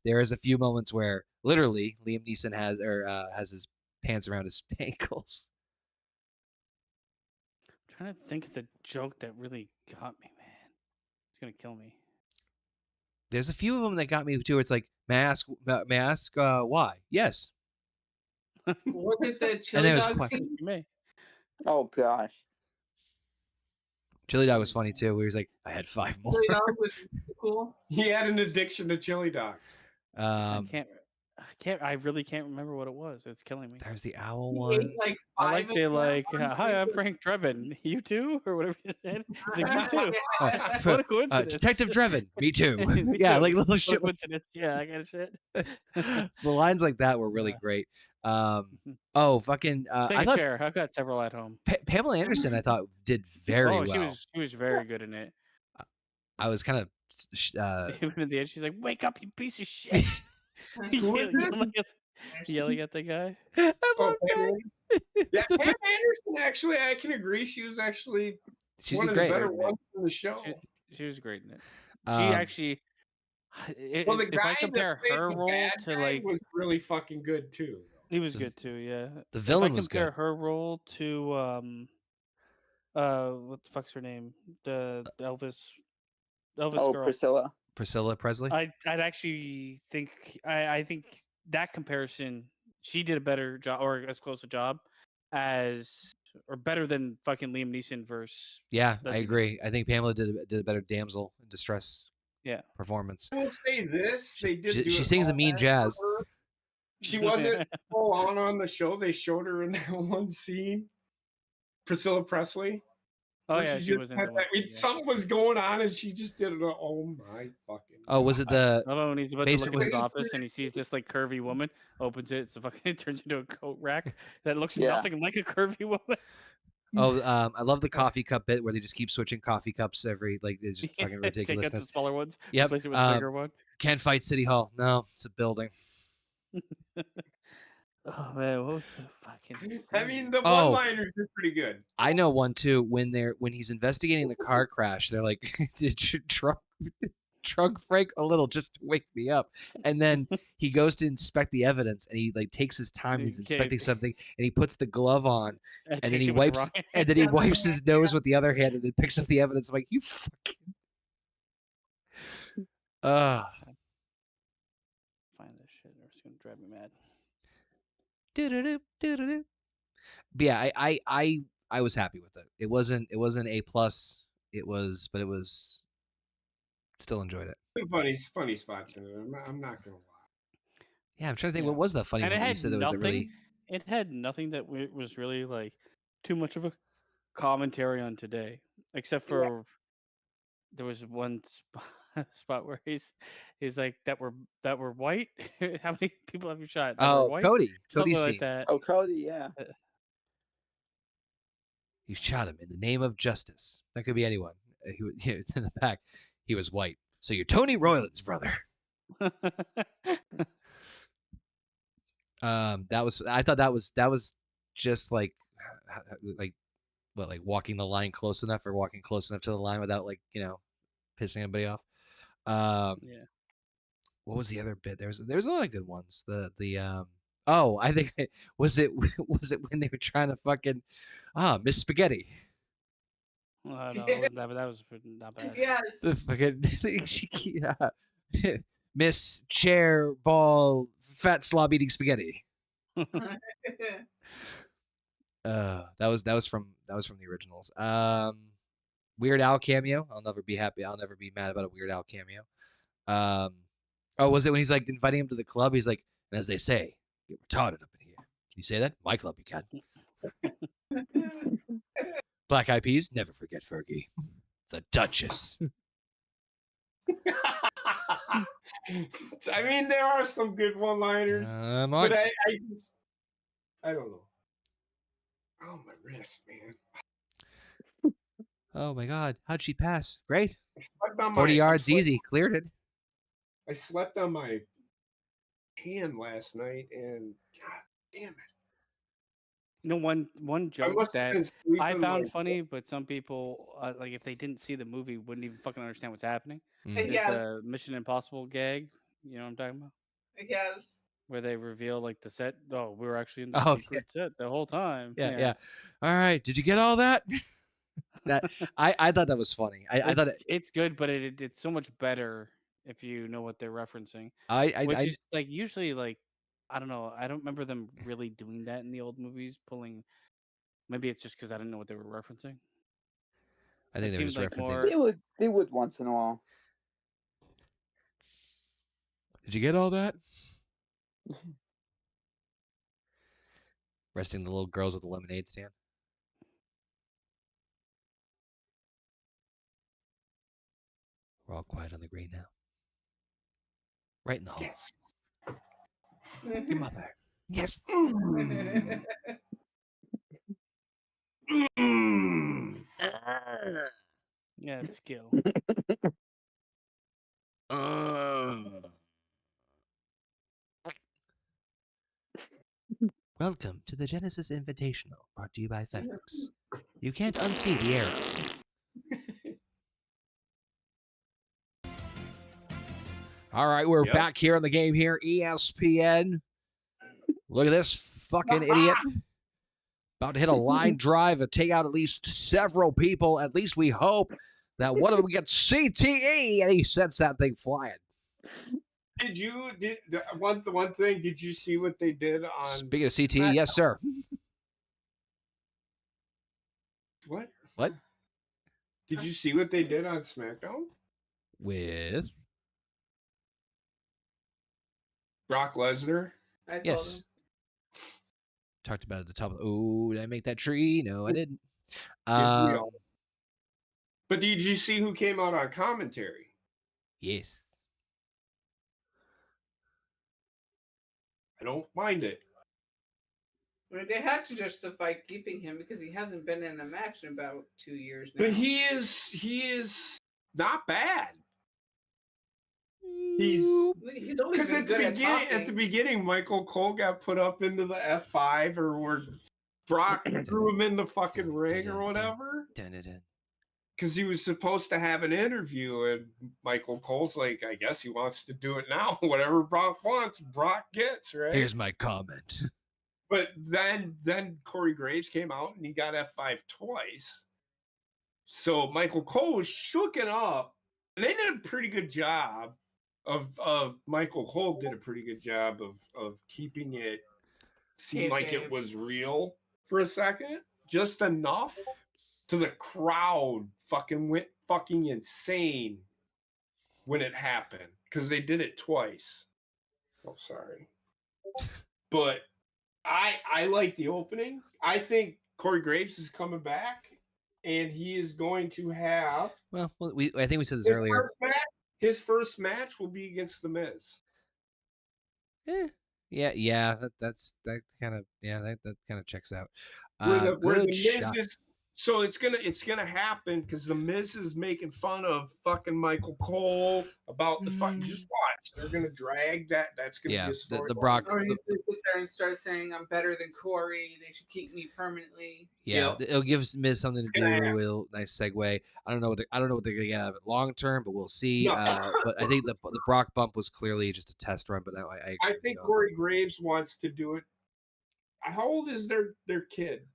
There is a few moments where literally Liam Neeson has his pants around his ankles. I'm trying to think of the joke that really got me, man. It's gonna kill me. There's a few of them that got me too. It's like, may I ask why? Yes. Was it the chili dog scene? Oh gosh. Chili dog was funny too. Where he's like, I had 5 more. Chili dog was cool. He had an addiction to chili dogs. I really can't remember what it was. It's killing me. There's the owl He one. ate like I 5 like of they them like, at one hi, I'm point. Frank Drebin. You too, or whatever you said. He's like, me too. What a coincidence. Detective Drebin. Me too. Me Yeah, too. like little What a shit. coincidence. Yeah, that kind of shit. The lines like that were really great. Fucking. Take I a chair. chair. I've got several at home. Pamela Anderson, I thought, did very well. She was very good in it. I was kind of. Even at the end, she's like, "Wake up, you piece of shit!" Yelling at the guy. Yeah, Pam Anderson. Actually, I can agree. She was actually one of the better ones in the show. She was great in it. She actually. The if guy I compare her role to like, was really fucking good too. He was good too. Yeah. The villain was good. If I compare good. her role to what the fuck's her name? The Elvis girl. Priscilla. Priscilla Presley. I'd actually think I think that comparison, she did a better job, or as close a job as, or better than fucking Liam Neeson versus. Yeah, I agree. I think Pamela did a better damsel in distress. Yeah. Performance. I will say this: they did. She sings a mean jazz. She wasn't full on the show. They showed her in that one scene. Priscilla Presley. Oh yeah, she was in the one. Something was going on, and she just did it. Oh my fucking! Oh, was it the? Oh, when he's about to look at his office and he sees this like curvy woman, opens it, so fucking it turns into a coat rack that looks nothing like a curvy woman. Oh, I love the coffee cup bit where they just keep switching coffee cups every it's just fucking ridiculous. Take out the smaller ones. Yep. Replace it with a bigger one. Can't fight City Hall. No, it's a building. Oh man, what was the fucking? I mean, the one-liners are pretty good. I know one too. When he's investigating the car crash, they're like, drug Frank a little just to wake me up, and then he goes to inspect the evidence, and he like takes his time. He's inspecting something, and he puts the glove on, and then he wipes, his nose with the other hand, and then picks up the evidence. I'm like, you fucking. Find this shit, or it's gonna drive me mad. But yeah, I was happy with it. It wasn't A+. It was still enjoyed it. Funny spots in it. I'm not gonna lie. Yeah, I'm trying to think. What was the funny one? You said that was really. It had nothing that was really like too much of a commentary on today, except for there was one spot spot where he's like that were white. How many people have you shot that were Oh, white? Cody Something like scene. that. Oh, Cody, yeah. You shot him in the name of justice. That could be anyone. He was in the back. He was white. So you're Tony Royland's brother. I thought that was just like walking the line close enough or walking close enough to the line without pissing anybody off. Yeah. What was the other bit? There's a lot of good ones. Oh, I think was it when they were trying to fucking Miss Spaghetti. Well, no, it wasn't that, but that was not bad. Yes. The fucking Miss Chair Ball Fat Slob eating spaghetti. That was from the originals. Weird Al cameo. I'll never be mad about a Weird Al cameo. Oh, was it when he's like inviting him to the club? He's like, and as they say, get retarded up in here. Can you say that? My club, you can. Black Eyed Peas, never forget Fergie. The Duchess. I mean, there are some good one-liners, but I don't know. Oh, my wrist, man. Oh my God, how'd she pass? Great. 40 40 yards, easy, cleared it. I slept on my hand last night, and God damn it. You know, one joke that I found funny, but some people, like if they didn't see the movie, wouldn't even fucking understand what's happening. Yes. The Mission Impossible gag. You know what I'm talking about? Yes. Where they reveal like the set. Oh, we were actually in the secret set the whole time. Yeah. All right, did you get all that? That I thought that was funny. I thought it's good, but it's so much better if you know what they're referencing. Which is like usually like I don't know. I don't remember them really doing that in the old movies. Maybe it's just because I didn't know what they were referencing. I think they were just like referencing. They would once in a while. Did you get all that? Resting the little girls with the lemonade stand. We're all quiet on the green now. Right in the hall. Yes. Your mother. Yes. Yeah, it's skill. Welcome to the Genesis Invitational, brought to you by FedEx. You can't unsee the arrow. All right, we're back here on the game here, ESPN. Look at this fucking idiot. About to hit a line drive and take out at least several people. At least we hope that one of them gets CTE and he sends that thing flying. One thing, did you see what they did on... Speaking of CTE, yes, sir. What? What? Did you see what they did on SmackDown? With? Brock Lesnar? Yes. Talked about it at the top of the... Oh, did I make that tree? No, I didn't. But did you see who came out on commentary? Yes. I don't mind it. I mean, they had to justify keeping him because he hasn't been in a match in about 2 years now. But he is not bad. He's always because at the beginning, Michael Cole got put up into the F5 or Brock threw him in the fucking ring or whatever. Because he was supposed to have an interview, and Michael Cole's like, I guess he wants to do it now. Whatever Brock wants, Brock gets, right? Here's my comment. But then Corey Graves came out and he got F5 twice. So Michael Cole was shooken up. And they did a pretty good job of Michael Cole did a pretty good job of keeping it seem like it was real for a second. Just enough to the crowd fucking went fucking insane when it happened. Because they did it twice. Oh, sorry. But I like the opening. I think Corey Graves is coming back, and he is going to have. Well, I think we said this earlier. his first match will be against The Miz. Yeah. That kind of checks out. Where the Good Miz shot. is, so it's gonna happen because The Miz is making fun of fucking Michael Cole about the fuck. Just watch, they're gonna drag that. That's gonna be a story. The Brock. Or he's going to sit there and start saying, "I'm better than Corey. They should keep me permanently." Yeah, it'll give Miz something to Yeah. do. Nice segue. I don't know what they're gonna get out of it long term, but we'll see. No. But I think the Brock bump was clearly just a test run. But I think Corey Graves wants to do it. How old is their kid?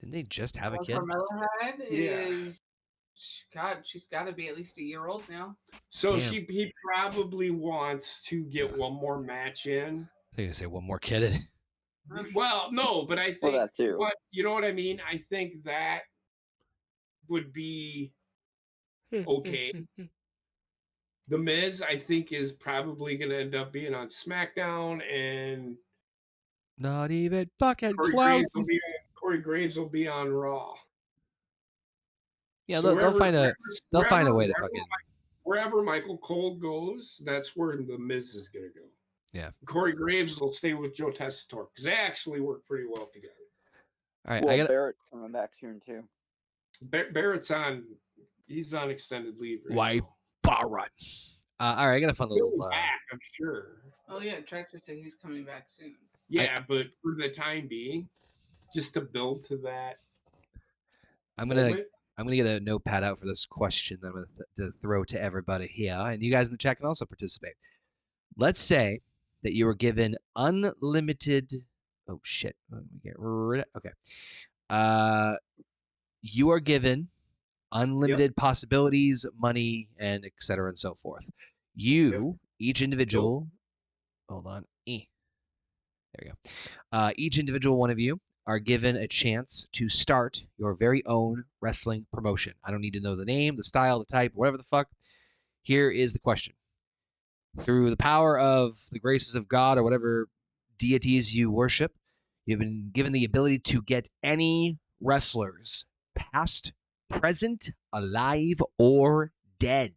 Didn't they just have a kid? Carmella is, God, she's got to be at least a year old now. So he probably wants to get one more match in. I think I say one more kid. Well, no, but I think that too. What you know what I mean. I think that would be okay. The Miz, I think, is probably going to end up being on SmackDown, and not even fucking Corey close. Corey Graves will be on Raw. Yeah, So they'll find a way to fucking. Wherever Michael Cole goes, that's where the Miz is going to go. Yeah. Corey Graves will stay with Joe Tessitore because they actually work pretty well together. All right, well, Barrett's coming back soon too. Barrett's he's on extended leave. Why Barrett? All right, I got a fun little. Back, I'm sure. Oh yeah, Tractor said he's coming back soon. Yeah, but for the time being, just to build to that. I'm gonna get a notepad out for this question that I'm gonna throw to everybody here, and you guys in the chat can also participate. Let's say that you were given unlimited. Oh shit! Let me get rid of. Okay. You are given unlimited possibilities, money, and etc. and so forth. Each individual. Hold on. There we go. Each individual one of you are given a chance to start your very own wrestling promotion. I don't need to know the name, the style, the type, whatever the fuck. Here is the question. Through the power of the graces of God or whatever deities you worship, you've been given the ability to get any wrestlers, past, present, alive, or dead.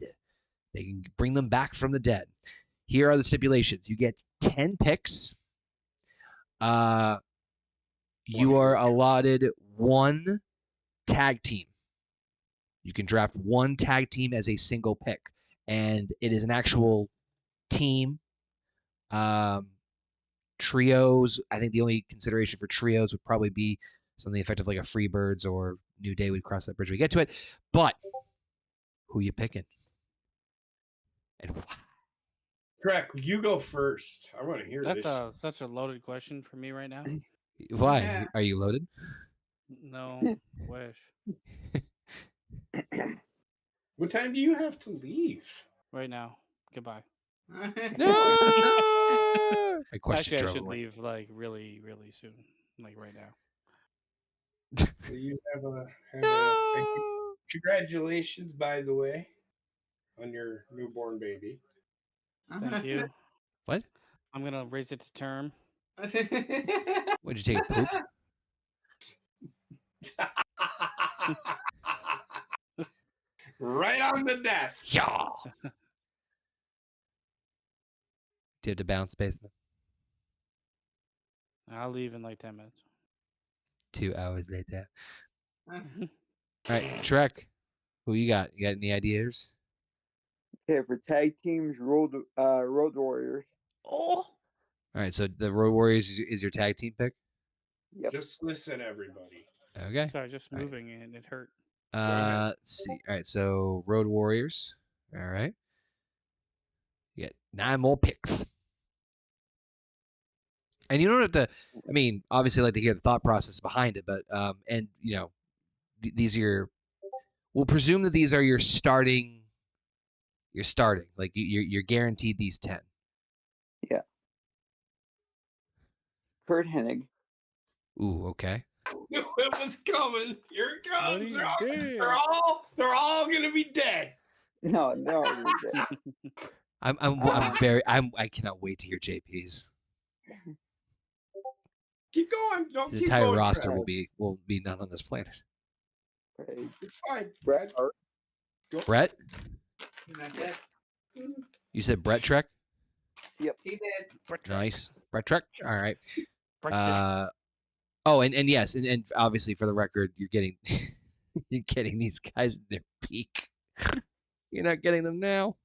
They can bring them back from the dead. Here are the stipulations. You get 10 picks. You are allotted one tag team. You can draft one tag team as a single pick, and it is an actual team. Trios, I think the only consideration for trios would probably be something effective like a Freebirds or New Day. We'd cross that bridge when we get to it. But who you picking? And why? Correct. You go first. I want to hear this. That's such a loaded question for me right now. Why? Yeah. Are you loaded? No, wish. What time do you have to leave? Right now. Goodbye. No! Actually, I should leave like really, really soon. Like right now. You have congratulations, by the way, on your newborn baby. Thank you. What? I'm gonna raise it to term. Would you take a poop? Right on the desk. Yeah. Do you have to bounce, basically? I'll leave in like 10 minutes. 2 hours later. All right, Trek. Who you got? You got any ideas? Okay, for tag teams, Road Warriors. Oh. All right, so the Road Warriors is your tag team pick? Yep. Just listen, everybody. Okay. Sorry, just moving and it hurt. Let's see. All right, so Road Warriors. All right. You get 9 more picks. And you don't have to, I mean, obviously I like to hear the thought process behind it, but, and, you know, these are your, we'll presume that these are your starting, like you're guaranteed these 10. Yeah. Kurt Hennig. Ooh, okay. Knew it was coming. Here it comes. Buddy, They're all gonna be dead. No. I cannot wait to hear JP's. Keep going. Don't The keep entire going, roster Trevor. will be none on this planet. Right. It's fine, Bret Brad. Hart. Brett? Not dead. You said Brett Trek? He did. Nice. Brett Trek. All right. Brexit. Oh, and yes, and obviously for the record, you're getting you're getting these guys in their peak. You're not getting them now.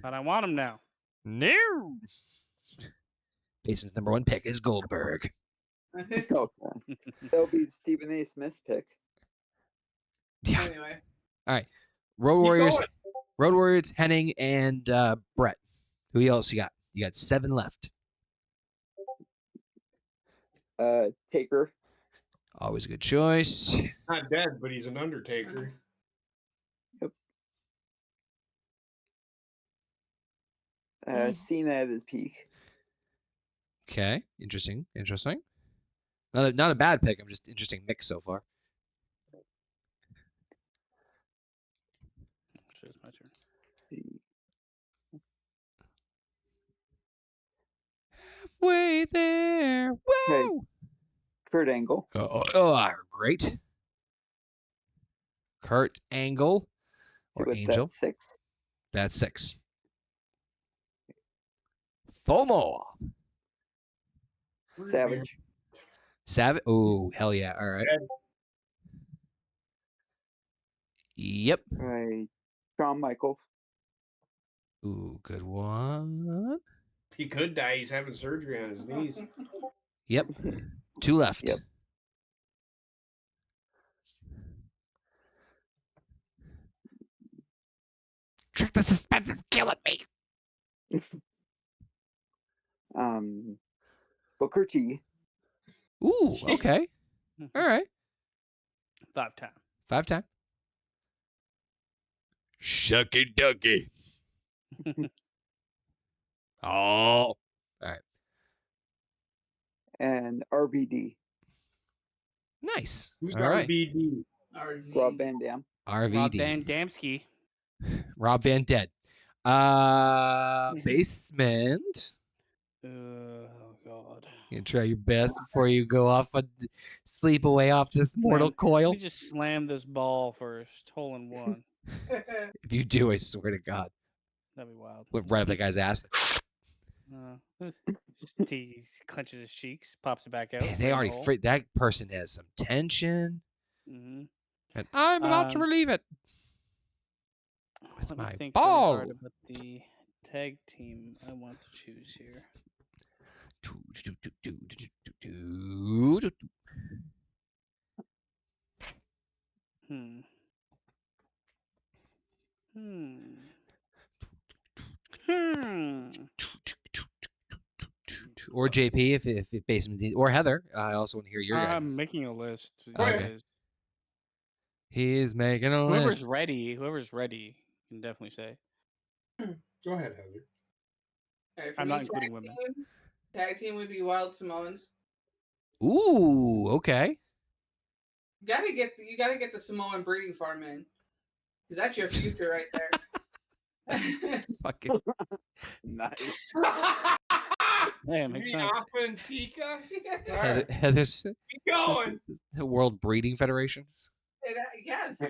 But I want him now. No. Baseman's #1 pick is Goldberg. Okay. That'll be Stephen A. Smith's pick. Yeah. Anyway. All right. Road Warriors, Henning, and Brett. Who else you got? You got 7 left. Taker. Always a good choice. Not dead, but he's an Undertaker. Cena at his peak. Okay. Interesting. Not a bad pick. I'm just interesting mix so far. It's my turn. Let's see. Halfway there. Woo! Okay. Kurt Angle. Great. Kurt Angle or What's Angel. that, 6? That's 6. FOMO. Savage. Oh, hell yeah. All right. Yep. All right. Shawn Michaels. Ooh, good one. He could die. He's having surgery on his knees. Yep. 2 left. Yep. Trick, the suspense is killing me. Booker T. Ooh, okay. All right. 5 time. 5 time. Shucky ducky. Oh. All right. And RVD. Nice. Who's All right. RBD? Rob Van Dam. RVD. Rob Van Damsky. Rob Van Dead. Basement. Oh God. You try your best before you go off sleep away off this mortal Man, coil. Let me just slam this ball first. Hole in one. If you do, I swear to God. That'd be wild. Went right up that guy's ass. He clenches his cheeks, pops it back out. Man, they already that person has some tension. Mm-hmm. And I'm about to relieve it. With Let my me think ball. really hard about the tag team I want to choose here. Or JP if Basement or Heather. I also want to hear your guys. I'm making a list. Okay. He's making a Whoever's list. Whoever's ready can definitely say. Go ahead, Heather. Right, I'm not including women. Tag team would be Wild Samoans. Ooh, okay. You gotta get the Samoan breeding farm in, because that's your future right there. Fucking nice. Yeah, makes sense. Heather's Keep going. The World Breeding Federation. Yes.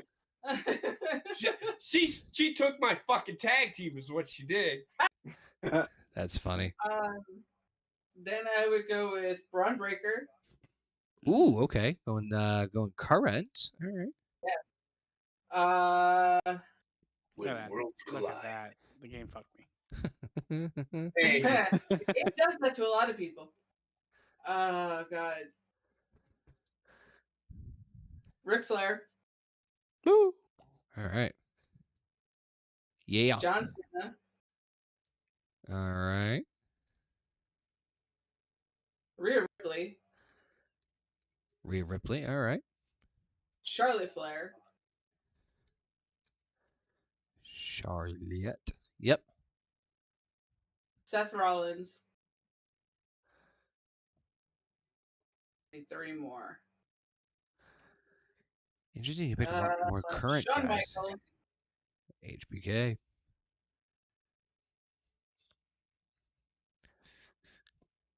She took my fucking tag team is what she did. That's funny. Then I would go with Braun Breaker. Ooh, okay. Going current. All right. Yes. When worlds Look collide. at that. The game fucked me. Hey. It does that to a lot of people. Oh God. Ric Flair. Woo. All right. Yeah. John Cena. All right. Rhea Ripley. Rhea Ripley. All right. Charlotte Flair. Charlotte. Yep. Seth Rollins. Need 3 more. Interesting. You picked a lot more current Shawn guys. Michaels. HBK.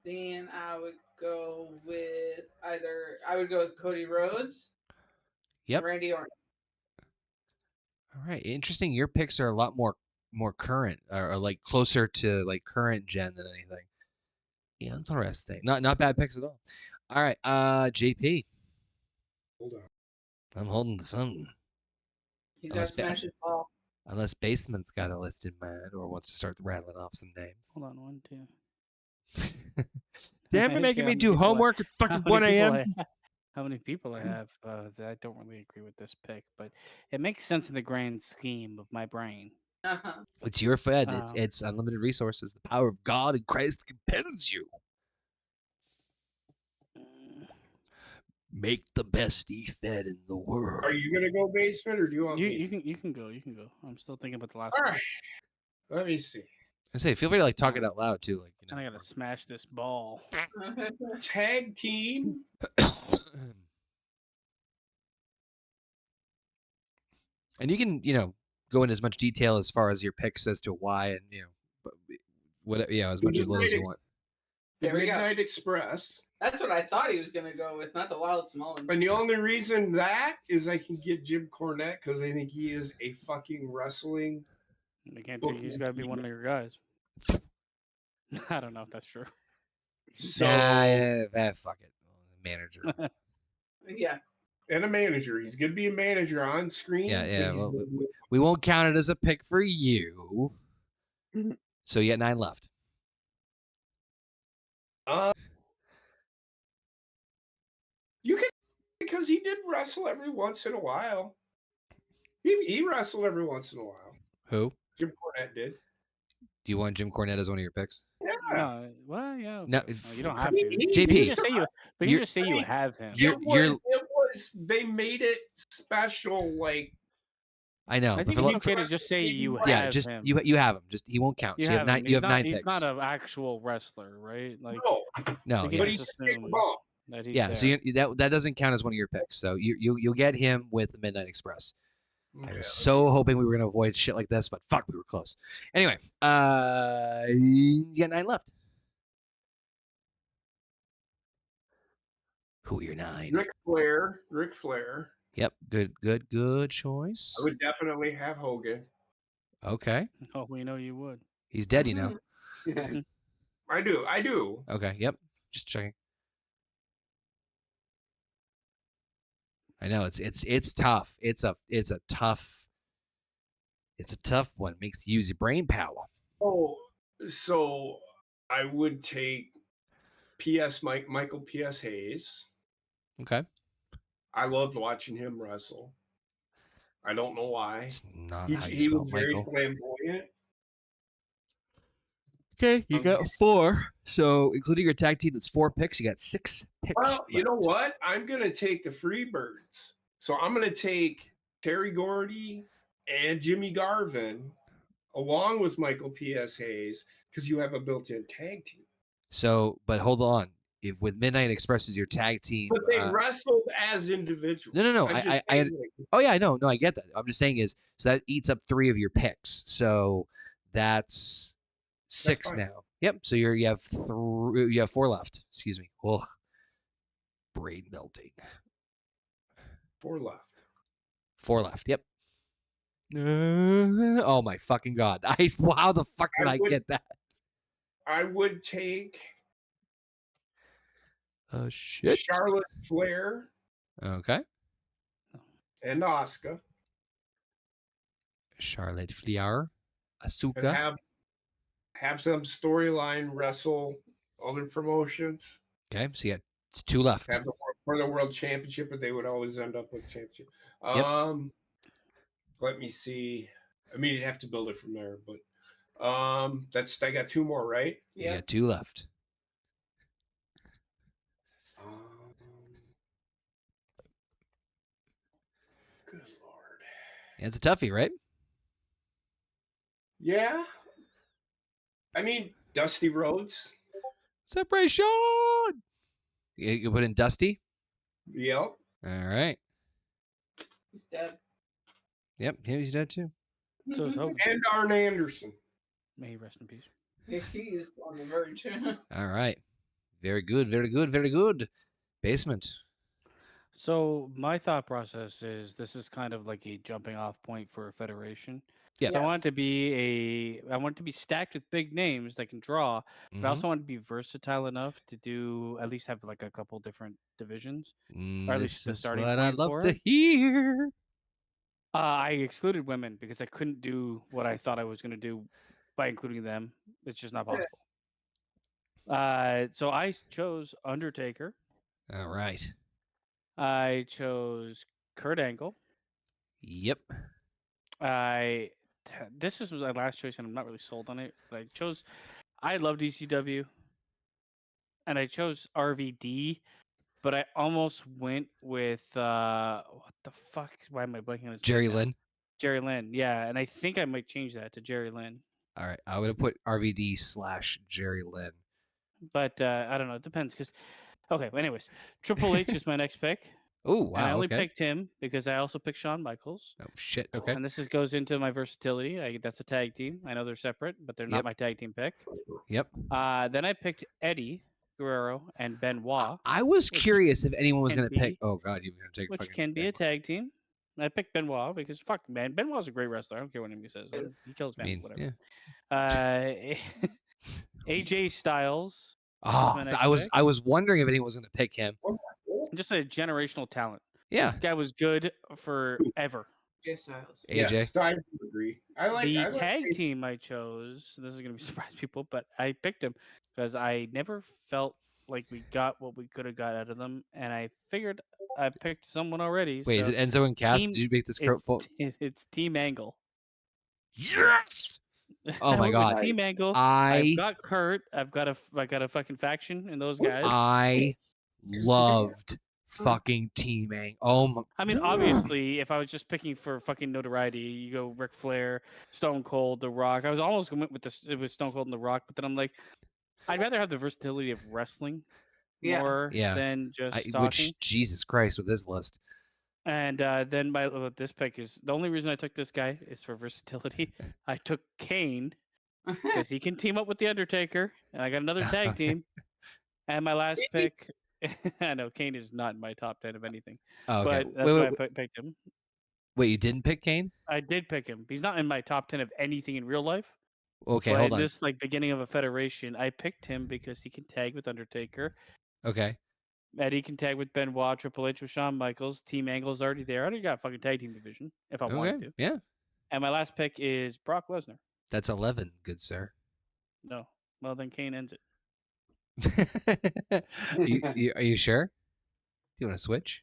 Then I would go with Cody Rhodes. Yep. Randy Orton. All right, interesting. Your picks are a lot more current, or like closer to like current gen than anything. Interesting. Not bad picks at all. All right, JP. Hold on. I'm holding the sun. He's got to smash his ball. Unless Basement's got a list in mind or wants to start rattling off some names. Hold on, 1, 2. Damn it, making me do homework at fucking 1 a.m. How many people I have that I don't really agree with this pick, but it makes sense in the grand scheme of my brain. It's your Fed. It's unlimited resources. The power of God and Christ compels you. Make the best E-Fed in the world. Are you gonna go Basement, or do you want me? You can go. You can go. I'm still thinking about the last All one. right. Let me see. I say, feel free to like talk it out loud too. Like, you know. And I gotta smash this ball. Tag team. And you can, go in as much detail as far as your picks as to why, and as much as little as you want. The Midnight Express. That's what I thought he was going to go with, not the Wild Samoans. And the only reason that is I can get Jim Cornette because I think he is a fucking wrestling. I can't think he's got to be one of your guys. I don't know if that's true. So, fuck it. Manager. Yeah. And a manager. He's going to be a manager on screen. Yeah. Well, we won't count it as a pick for you. So you got 9 left. You can, because he did wrestle every once in a while. He wrestled every once in a while. Who? Jim Cornette did. Do you want Jim Cornette as one of your picks? Yeah. Well, yeah. Okay. No, you don't have to. JP, You just say you have him. It was. They made it special. Like I know. I think it's okay to just say you have him. You have him. Just he won't count. So you have 9. You have 9 picks. He's not an actual wrestler, right? Like no. But he's yeah. So that doesn't count as one of your picks. So you'll get him with the Midnight Express. Okay. I was so hoping we were gonna avoid shit like this, but fuck, we were close. Anyway, you got 9 left. Who are your 9? Ric Flair. Yep. Good choice. I would definitely have Hogan. Okay. Oh, we know you would. He's dead, you know. I do. Okay. Yep. Just checking. I know it's tough. It's a tough one. Makes you use your brain power. Oh, so I would take Michael P.S. Hayes. Okay. I loved watching him wrestle. I don't know why. It's not he was very flamboyant. Okay, you got 4. So including your tag team, that's 4 picks. You got 6 picks. Well, you know what? I'm gonna take the Freebirds. So I'm gonna take Terry Gordy and Jimmy Garvin along with Michael P.S. Hayes because you have a built-in tag team. So, but hold on. If with Midnight Express is your tag team, but they wrestled as individuals. No. Oh yeah, I know. No, I get that. I'm just saying so that eats up 3 of your picks. So that's 6 now. Yep. So you have 4 left. Excuse me. Oh, brain melting. 4 left. 4 left. Yep. Oh my fucking god! How the fuck did I get that? I would take. Shit. Charlotte Flair. Okay. And Asuka. Charlotte Flair. Asuka. And have some storyline wrestle other promotions. Okay, so you got 2 left. Have for the world championship, but they would always end up with championship. Yep. Let me see. I mean, you'd have to build it from there, but I got 2 more, right? You got 2 left. Good Lord. Yeah, it's a toughie, right? Yeah. I mean, Dusty Rhodes. Separation. You put in Dusty? Yep. All right. He's dead. Yep, he's dead too. So is Hogan. And Arn Anderson. May he rest in peace. He's on the verge. All right. Very good. Basement. So my thought process is this is kind of like a jumping off point for a federation. Yeah. So I want it to be I want it to be stacked with big names that can draw, but I also want it to be versatile enough to do at least have like a couple different divisions, or at least This the is starting what point I'd love for to it. hear. I excluded women because I couldn't do what I thought I was going to do by including them. It's just not possible. So I chose Undertaker. All right. I chose Kurt Angle. Yep. This is my last choice, and I'm not really sold on it. But I love DCW, and I chose RVD, but I almost went with what the fuck? Why am I blanking on his Jerry name now? Lynn. Jerry Lynn, yeah, and I think I might change that to Jerry Lynn. All right. I'm gonna put RVD/Jerry Lynn. But I don't know. It depends, because okay. Anyways, Triple H is my next pick. Oh And I wow. only Okay. picked him because I also picked Shawn Michaels. Oh shit. Okay. And this goes into my versatility. That's a tag team. I know they're separate, but they're not Yep. my tag team pick. Yep. Then I picked Eddie Guerrero and Benoit, I was curious if anyone was can gonna pick. Oh god, you were gonna take which fucking. can be a tag team. I picked Benoit because fuck, man, Benoit's a great wrestler. I don't care what anybody says. He kills I man, mean, whatever. yeah. AJ Styles. Oh, my next I was pick. wondering if anyone was gonna pick him. Just a generational talent. Yeah. Guy was good forever. AJ Styles. AJ. Yes, I agree. I like The I like tag AJ. team I chose, this is going to be surprise people, but I picked him because I never felt like we got what we could have got out of them, and I figured I picked someone already. Wait, is so it Enzo and Cass? Team- Did you make this quote? it's Team Angle. Yes. Oh I my went god. with Team Angle. I've got Kurt. I got a fucking faction in those guys. I loved fucking Team Ang. Oh my. I mean, obviously, if I was just picking for fucking notoriety, you go Ric Flair, Stone Cold, The Rock. I was almost going with Stone Cold and The Rock, but then I'm like, I'd rather have the versatility of wrestling more than just talking. Which, Jesus Christ, with this list. And then this pick is the only reason I took this guy is for versatility. I took Kane because he can team up with the Undertaker, and I got another tag team. And my last pick, I know Kane is not in my top 10 of anything, Oh, okay. but that's why I picked him. Wait, you didn't pick Kane? I did pick him. He's not in my top 10 of anything in real life. Okay, but hold on. In this beginning of a federation, I picked him because he can tag with Undertaker. Okay. Eddie can tag with Benoit, Triple H with Shawn Michaels. Team Angle's already there. I already got a fucking tag team division if I wanted to. Yeah. And my last pick is Brock Lesnar. That's 11, good sir. No. Well, then Kane ends it. Are you sure? Do you want to switch?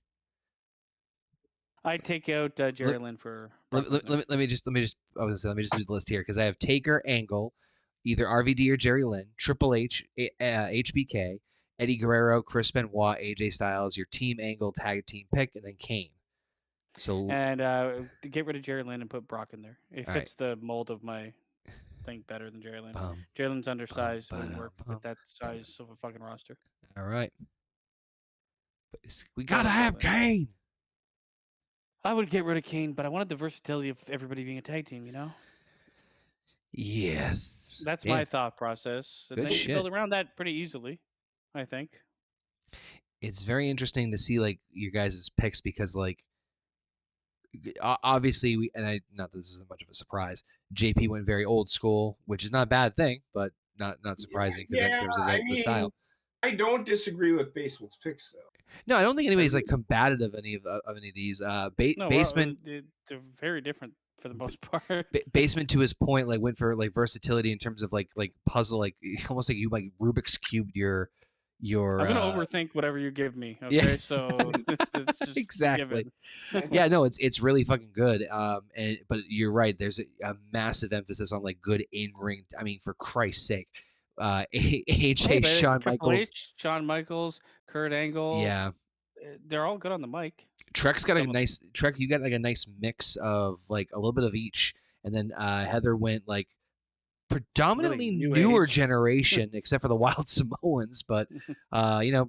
I'd take out Jerry Lynn for. Let me just. I was gonna say, let me just do the list here because I have Taker, Angle, either RVD or Jerry Lynn, Triple H, HBK, Eddie Guerrero, Chris Benoit, AJ Styles, your Team Angle tag team pick, and then Kane. So and get rid of Jerry Lynn and put Brock in there. It fits the mold of my thing better than Jerry Lynn. Jerry Lynn's undersized, wouldn't work with that size of a fucking roster. All right, but we gotta have Kane. I would get rid of Kane, but I wanted the versatility of everybody being a tag team. You know. Yes. That's my thought process. And Good then you shit. can build around that pretty easily, I think. It's very interesting to see like your guys' picks because like obviously not that this isn't much of a surprise. JP went very old school, which is not a bad thing, but not surprising because there's the style. I don't disagree with Basement's picks though. No, I don't think anybody's like combative of any of these. Basement, they're very different for the most part. Basement, to his point, like went for like versatility in terms of like puzzle, like almost like you like Rubik's cubed your. I'm gonna overthink whatever you give me. Okay, yeah. So it's just exactly. Yeah, no, it's really fucking good. But you're right. There's a massive emphasis on like good in ring. I mean, for Christ's sake. AJ, Shawn Michaels, Shawn Michaels, Kurt Angle. Yeah, they're all good on the mic. Trek's got a nice Trek. You got like a nice mix of like a little bit of each, and then Heather went like predominantly really newer generation, except for the Wild Samoans. But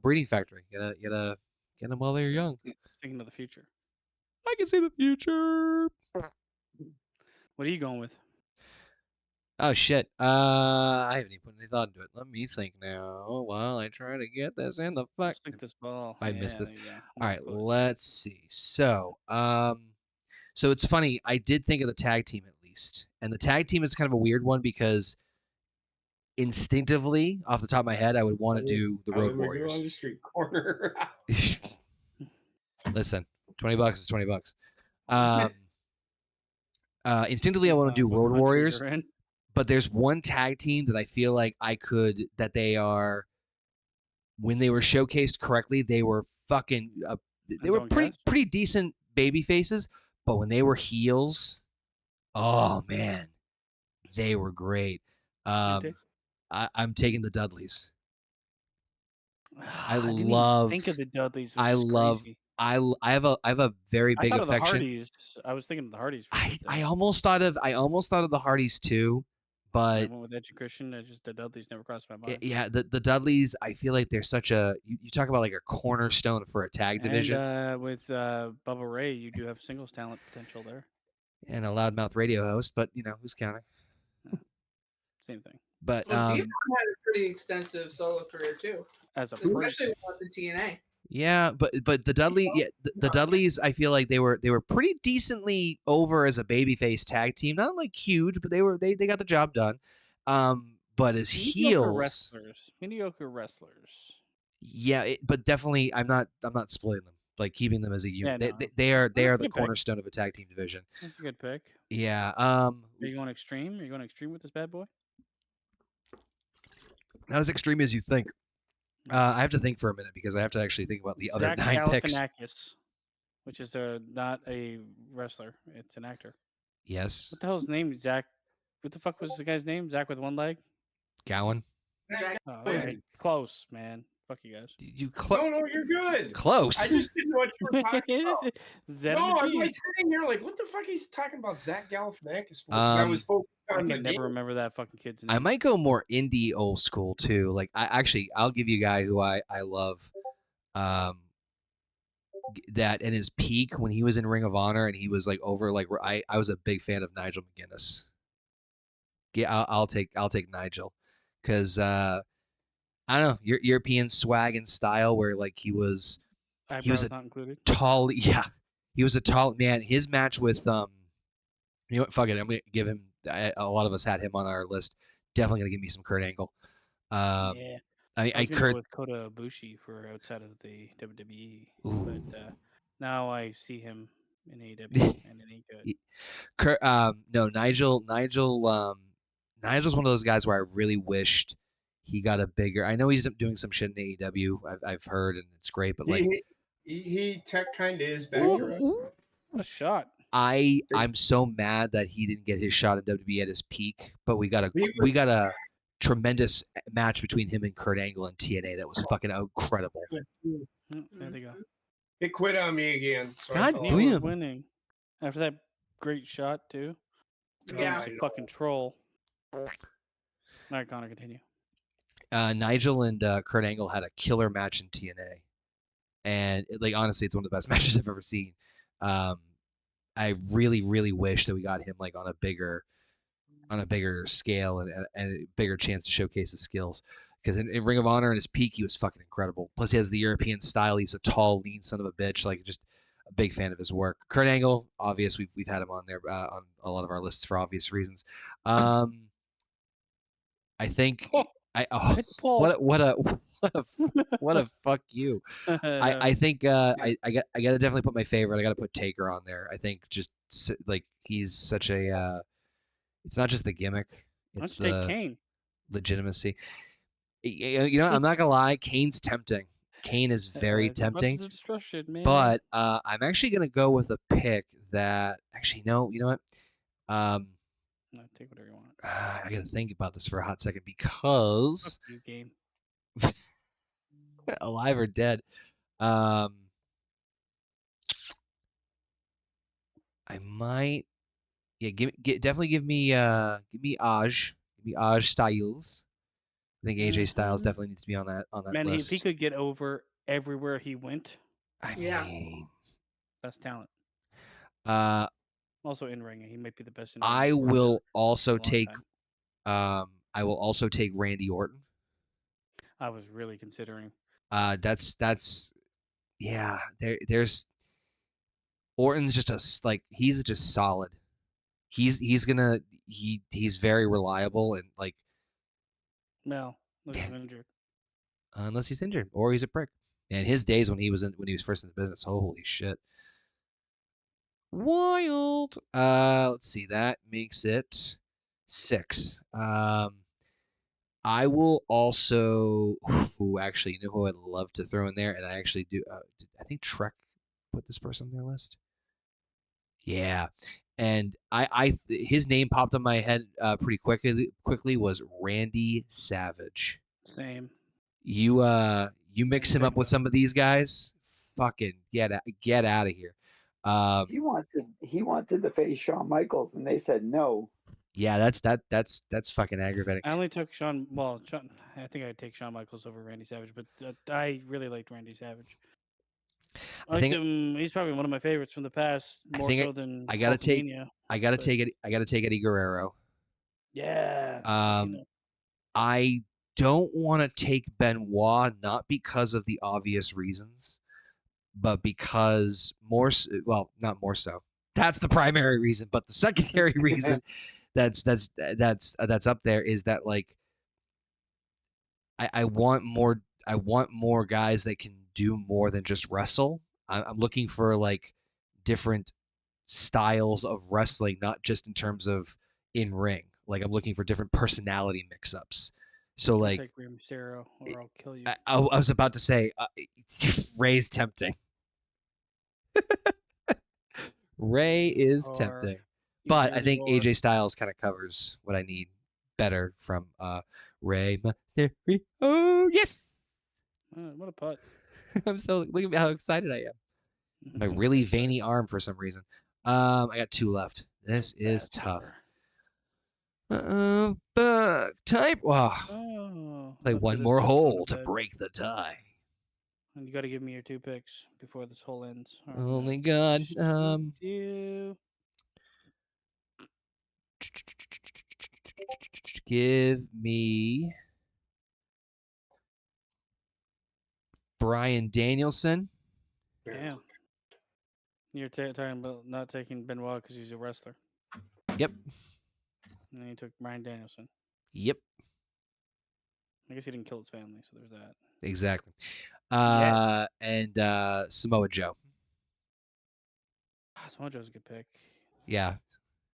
breeding factory. You gotta get them while they're young. Thinking of the future. I can see the future. What are you going with? Oh shit. I haven't even put any thought into it. Let me think now while I try to get this in the fuck. Just think this ball. I missed this. There you go. All right, let's see. So it's funny. I did think of the tag team at least, and the tag team is kind of a weird one because instinctively, off the top of my head, I would want to do the Road Warriors. On the street corner. Listen, $20 is $20. Instinctively, I want to do Road Warriors, but there's one tag team that I feel like they are, when they were showcased correctly, they were fucking, they were pretty decent baby faces, but when they were heels, oh man, they were great. I'm taking the Dudleys. I love. Think of the Dudleys. I love. Crazy. I have a very big affection. The Hardys. I was thinking of the Hardys. I almost thought of the Hardys too, but I went with Edge and Christian. Just the Dudleys never crossed my mind. Yeah, the Dudleys. I feel like they're such a. You talk about like a cornerstone for a tag division. And with Bubba Ray, you do have singles talent potential there. And a loudmouth radio host, but who's counting? Same thing. But Dion had a pretty extensive solo career too, especially with the TNA. Yeah, but the Dudleys, I feel like they were pretty decently over as a babyface tag team. Not like huge, but they got the job done. But as heels, mediocre wrestlers. Yeah, but definitely, I'm not splitting them. Like keeping them as a unit. Yeah, they are the cornerstone of a tag team division. That's a good pick. Yeah. Are you going extreme? Are you going extreme with this bad boy? Not as extreme as you think. I have to think for a minute because I have to actually think about the other 9 picks. Which is not a wrestler; it's an actor. Yes. What the hell's his name? Zach. What the fuck was the guy's name? Zach with one leg. Gowan. Oh, okay. Close, man. Fuck you guys. No, you're good. Close. I just didn't know what you were talking about. I'm like G. sitting here like, what the fuck he's talking about? Zach Galifianakis for? I was focused on the never remember that fucking kid's name. I might go more indie old school too. Like I'll give you a guy who I love. That in his peak when he was in Ring of Honor and he was like over like I was a big fan of Nigel McGuinness. Yeah, I'll take Nigel because I don't know, European swag and style where like he was not included. Tall. Yeah, he was a tall man. His match with you know what? Fuck it. I'm gonna give him. A lot of us had him on our list. Definitely gonna give me some Kurt Angle. Yeah. I Kurt with Kota Ibushi for outside of the WWE, but now I see him in AEW and it ain't good. Kurt, no, Nigel's one of those guys where I really wished he got a bigger. I know he's doing some shit in AEW. I've heard and it's great, but like he tech kind of is back. What a shot! I'm so mad that he didn't get his shot at WWE at his peak, but we got a tremendous match between him and Kurt Angle and TNA that was fucking incredible. There they go. It quit on me again. So God He was winning after that great shot too. Yeah, He's a fucking troll. All right, Connor, continue. Nigel and Kurt Angle had a killer match in TNA, and like honestly, it's one of the best matches I've ever seen. I really, really wish that we got him like on a bigger scale and a bigger chance to showcase his skills. Because in Ring of Honor in his peak, he was fucking incredible. Plus, he has the European style. He's a tall, lean son of a bitch. Like, just a big fan of his work. Kurt Angle, obvious. We've had him on there on a lot of our lists for obvious reasons. I think. What a fuck you. I think I gotta definitely put my favorite. I gotta put Taker on there. I think just like he's such a. It's not just the gimmick. It's the Kane. Legitimacy. You know, I'm not gonna lie. Kane's tempting. Kane is very tempting. But I'm actually gonna go with a pick that actually no. You know what? No, take whatever you want. I gotta think about this for a hot second because game. Alive or Dead. I might. Yeah, definitely give me Aj. Give me Aj Styles. I think AJ Styles definitely needs to be on that Man, list. if he could get over everywhere he went, I mean, that's talent. Also in ring, he might be the best. I will also take I will also take Randy Orton. I was really considering. That's yeah. There's Orton's just he's just solid. He's very reliable and like. No, unless he's injured. Unless he's injured or he's a prick. And his days when he was first in the business, holy shit. Wild. Let's see. That makes it 6. I will also. Actually, you know who I'd love to throw in there, and I actually do. I think Trek put this person on their list. Yeah, and his name popped in my head pretty quickly was Randy Savage. Same. You mix him up with some of these guys, fucking get out of here. He wanted to face Shawn Michaels, and they said no. Yeah, that's fucking aggravating. I only took Shawn. Well, I think I'd take Shawn Michaels over Randy Savage, but I really liked Randy Savage. I liked him. He's probably one of my favorites from the past, more so than I gotta take Eddie Guerrero. Yeah. I don't want to take Benoit, not because of the obvious reasons, but because not more so. That's the primary reason, but the secondary reason that's up there is that like I want more guys that can do more than just wrestle. I'm looking for like different styles of wrestling, not just in terms of in ring. Like I'm looking for different personality mix-ups. So like, take Rey Mysterio, or I'll kill you. I was about to say, Ray's tempting. Ray is tempting, but I think AJ Styles kind of covers what I need better from Rey Mysterio. Oh yes! What a putt! Look at how excited I am. My really veiny arm for some reason. I got 2 left. This is tough. Type. Play one more hole to break the tie. And you got to give me your 2 picks before this hole ends. Only God. Give me Bryan Danielson. Damn. You're talking about not taking Benoit because he's a wrestler. Yep. And then you took Bryan Danielson. Yep. I guess he didn't kill his family, so there's that. Exactly. And Samoa Joe. Samoa Joe's a good pick. Yeah.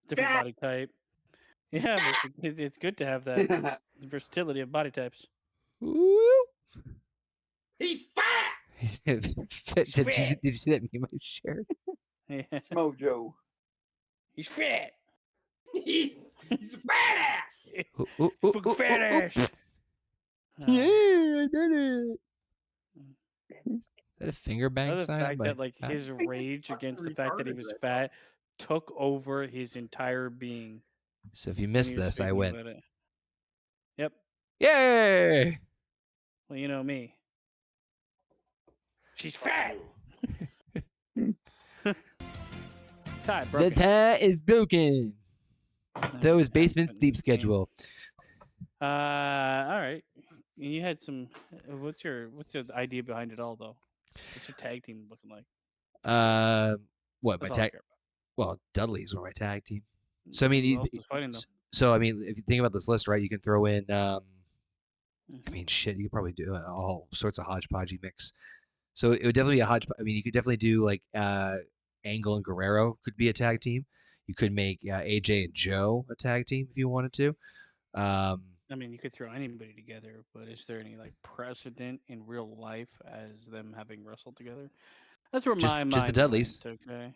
Different body type. Yeah, it's good to have that versatility of body types. Woo! He's fat! Did you see that meme I shared? Yeah. Smojo. He's fat. He's a badass! Fat ass. Yeah, I did it. Is that a finger bang The sign? fact that like his rage against the fact that he was fat took over his entire being. So if you miss this, I win. Yep. Yay! Well, you know me. She's fat. Tie broken. The tie is broken. That was Basement Sleep Schedule. All right. You had some. What's your idea behind it all, though? What's your tag team looking like? What my tag? Well, Dudley's on my tag team. So I mean, if you think about this list, right, you can throw in. I mean, shit, you could probably do all sorts of hodgepodgey mix. So it would definitely be a hodgepodge. I mean, you could definitely do like Angle and Guerrero could be a tag team. You could make AJ and Joe a tag team if you wanted to. I mean, you could throw anybody together, but is there any like precedent in real life as them having wrestled together? That's where my mind just the Dudleys. went, okay.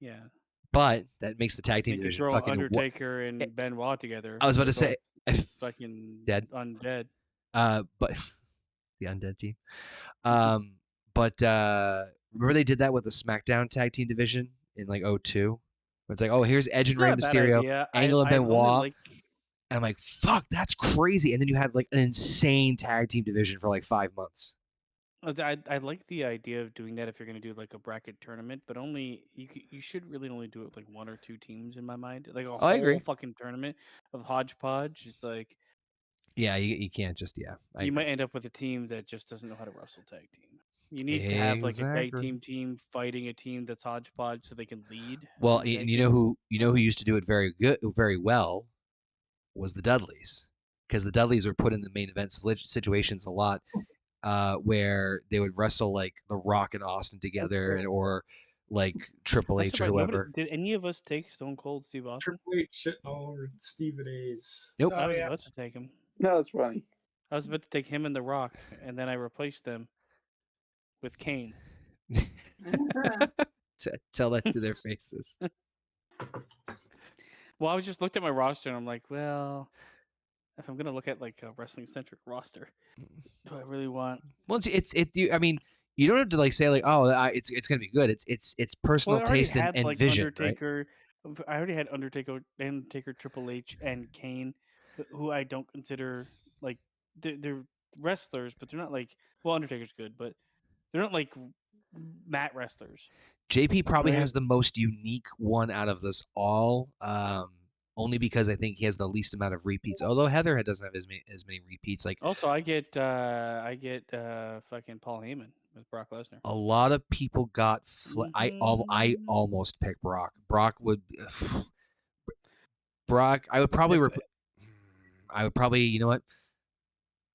Yeah. But that makes the tag team division throw fucking Undertaker and Benoit together. I was about to say fucking undead. But the undead team. But remember they did that with the SmackDown tag team division in like 2002? It's like, oh, here's Edge and Rey Mysterio, Angle and Benoit. And I'm like, fuck, that's crazy. And then you had like an insane tag team division for like 5 months. I like the idea of doing that if you're going to do like a bracket tournament, but only you should really only do it with like 1 or 2 teams in my mind. Like a Oh, I agree. whole fucking tournament of hodgepodge. It's like Yeah, you can't just I you agree. might end up with a team that just doesn't know how to wrestle tag team. You need to have like a tag Exactly. team fighting a team that's hodgepodge so they can lead. Well, in the and tag you team. know who used to do it very well was the Dudleys, because the Dudleys were put in the main event situations a lot, where they would wrestle like The Rock and Austin together, or like Triple I'm H or surprised nobody whoever. did. Any of us take Stone Cold Steve Austin? Triple H or Stephen A's. Nope. I was about to take him. No, it's funny. I was about to take him and The Rock, and then I replaced them with Kane. Tell that to their faces. Well, I was just looked at my roster and I'm like, well, if I'm gonna look at like a wrestling centric roster, do I really want? Well, I mean, you don't have to like say like, oh, it's gonna be good. It's personal taste and like vision, Undertaker. Right? I already had Undertaker, Triple H, and Kane, who I don't consider like they're wrestlers, but they're not like Undertaker's good, but they're not like mat wrestlers. JP probably has the most unique one out of this all, only because I think he has the least amount of repeats. Although Heather doesn't have as many repeats. Like also, I get fucking Paul Heyman with Brock Lesnar. A lot of people got. I almost picked Brock. Brock would. Brock. I would probably. I would probably. You know what?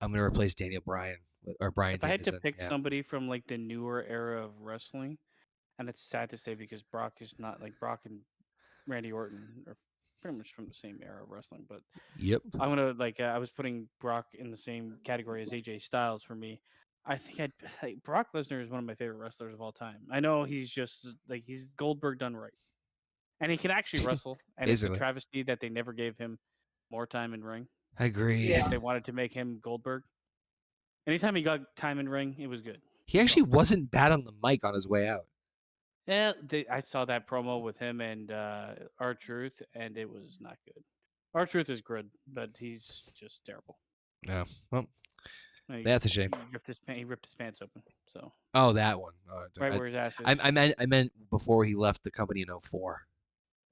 I'm gonna replace Daniel Bryan or Brian. If I had to pick somebody from like the newer era of wrestling, and it's sad to say because Brock is not like Brock and Randy Orton are pretty much from the same era of wrestling, but yep. I'm gonna like I was putting Brock in the same category as AJ Styles for me. I think Brock Lesnar is one of my favorite wrestlers of all time. I know he's just like he's Goldberg done right, and he can actually wrestle. And it's a travesty that they never gave him more time in ring. I agree. Because they wanted to make him Goldberg. Anytime he got time in ring, it was good. He actually wasn't bad on the mic on his way out. Yeah, I saw that promo with him and R-Truth, and it was not good. R-Truth is good, but he's just terrible. No, well, that's a shame. He ripped his pants open. So. Oh, that one. Right where his ass is. I meant before he left the company in 2004.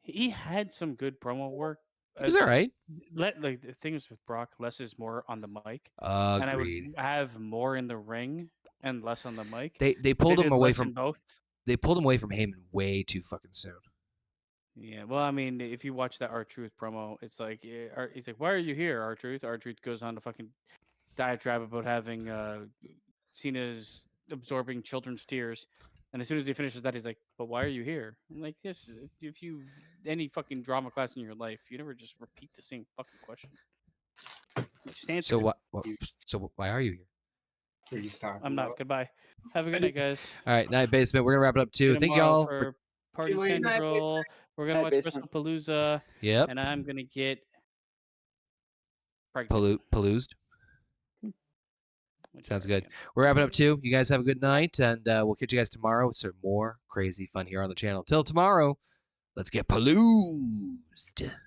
He had some good promo work. It was all right. Like the thing is with Brock, less is more on the mic. Agreed. And I would have more in the ring and less on the mic. They pulled him away from both. They pulled him away from Heyman way too fucking soon. Yeah, well, I mean, if you watch that R-Truth promo, it's like he's like, "Why are you here, R-Truth?" R-Truth goes on to fucking diatribe about having Cena's absorbing children's tears, and as soon as he finishes that, he's like, "But why are you here?" I'm like, "This, if you any fucking drama class in your life, you never just repeat the same fucking question. Just answer." So what? So why are you here? I'm not. Goodbye. Have a good night, guys. All right, Night Basement. We're gonna wrap it up too. Thank y'all for Party Central. We're gonna watch WrestlePalooza. Yep. And I'm gonna get pregnant. Paloozed. Sounds good. We're wrapping up too. You guys have a good night, and we'll catch you guys tomorrow with some more crazy fun here on the channel. Till tomorrow, let's get paloozed.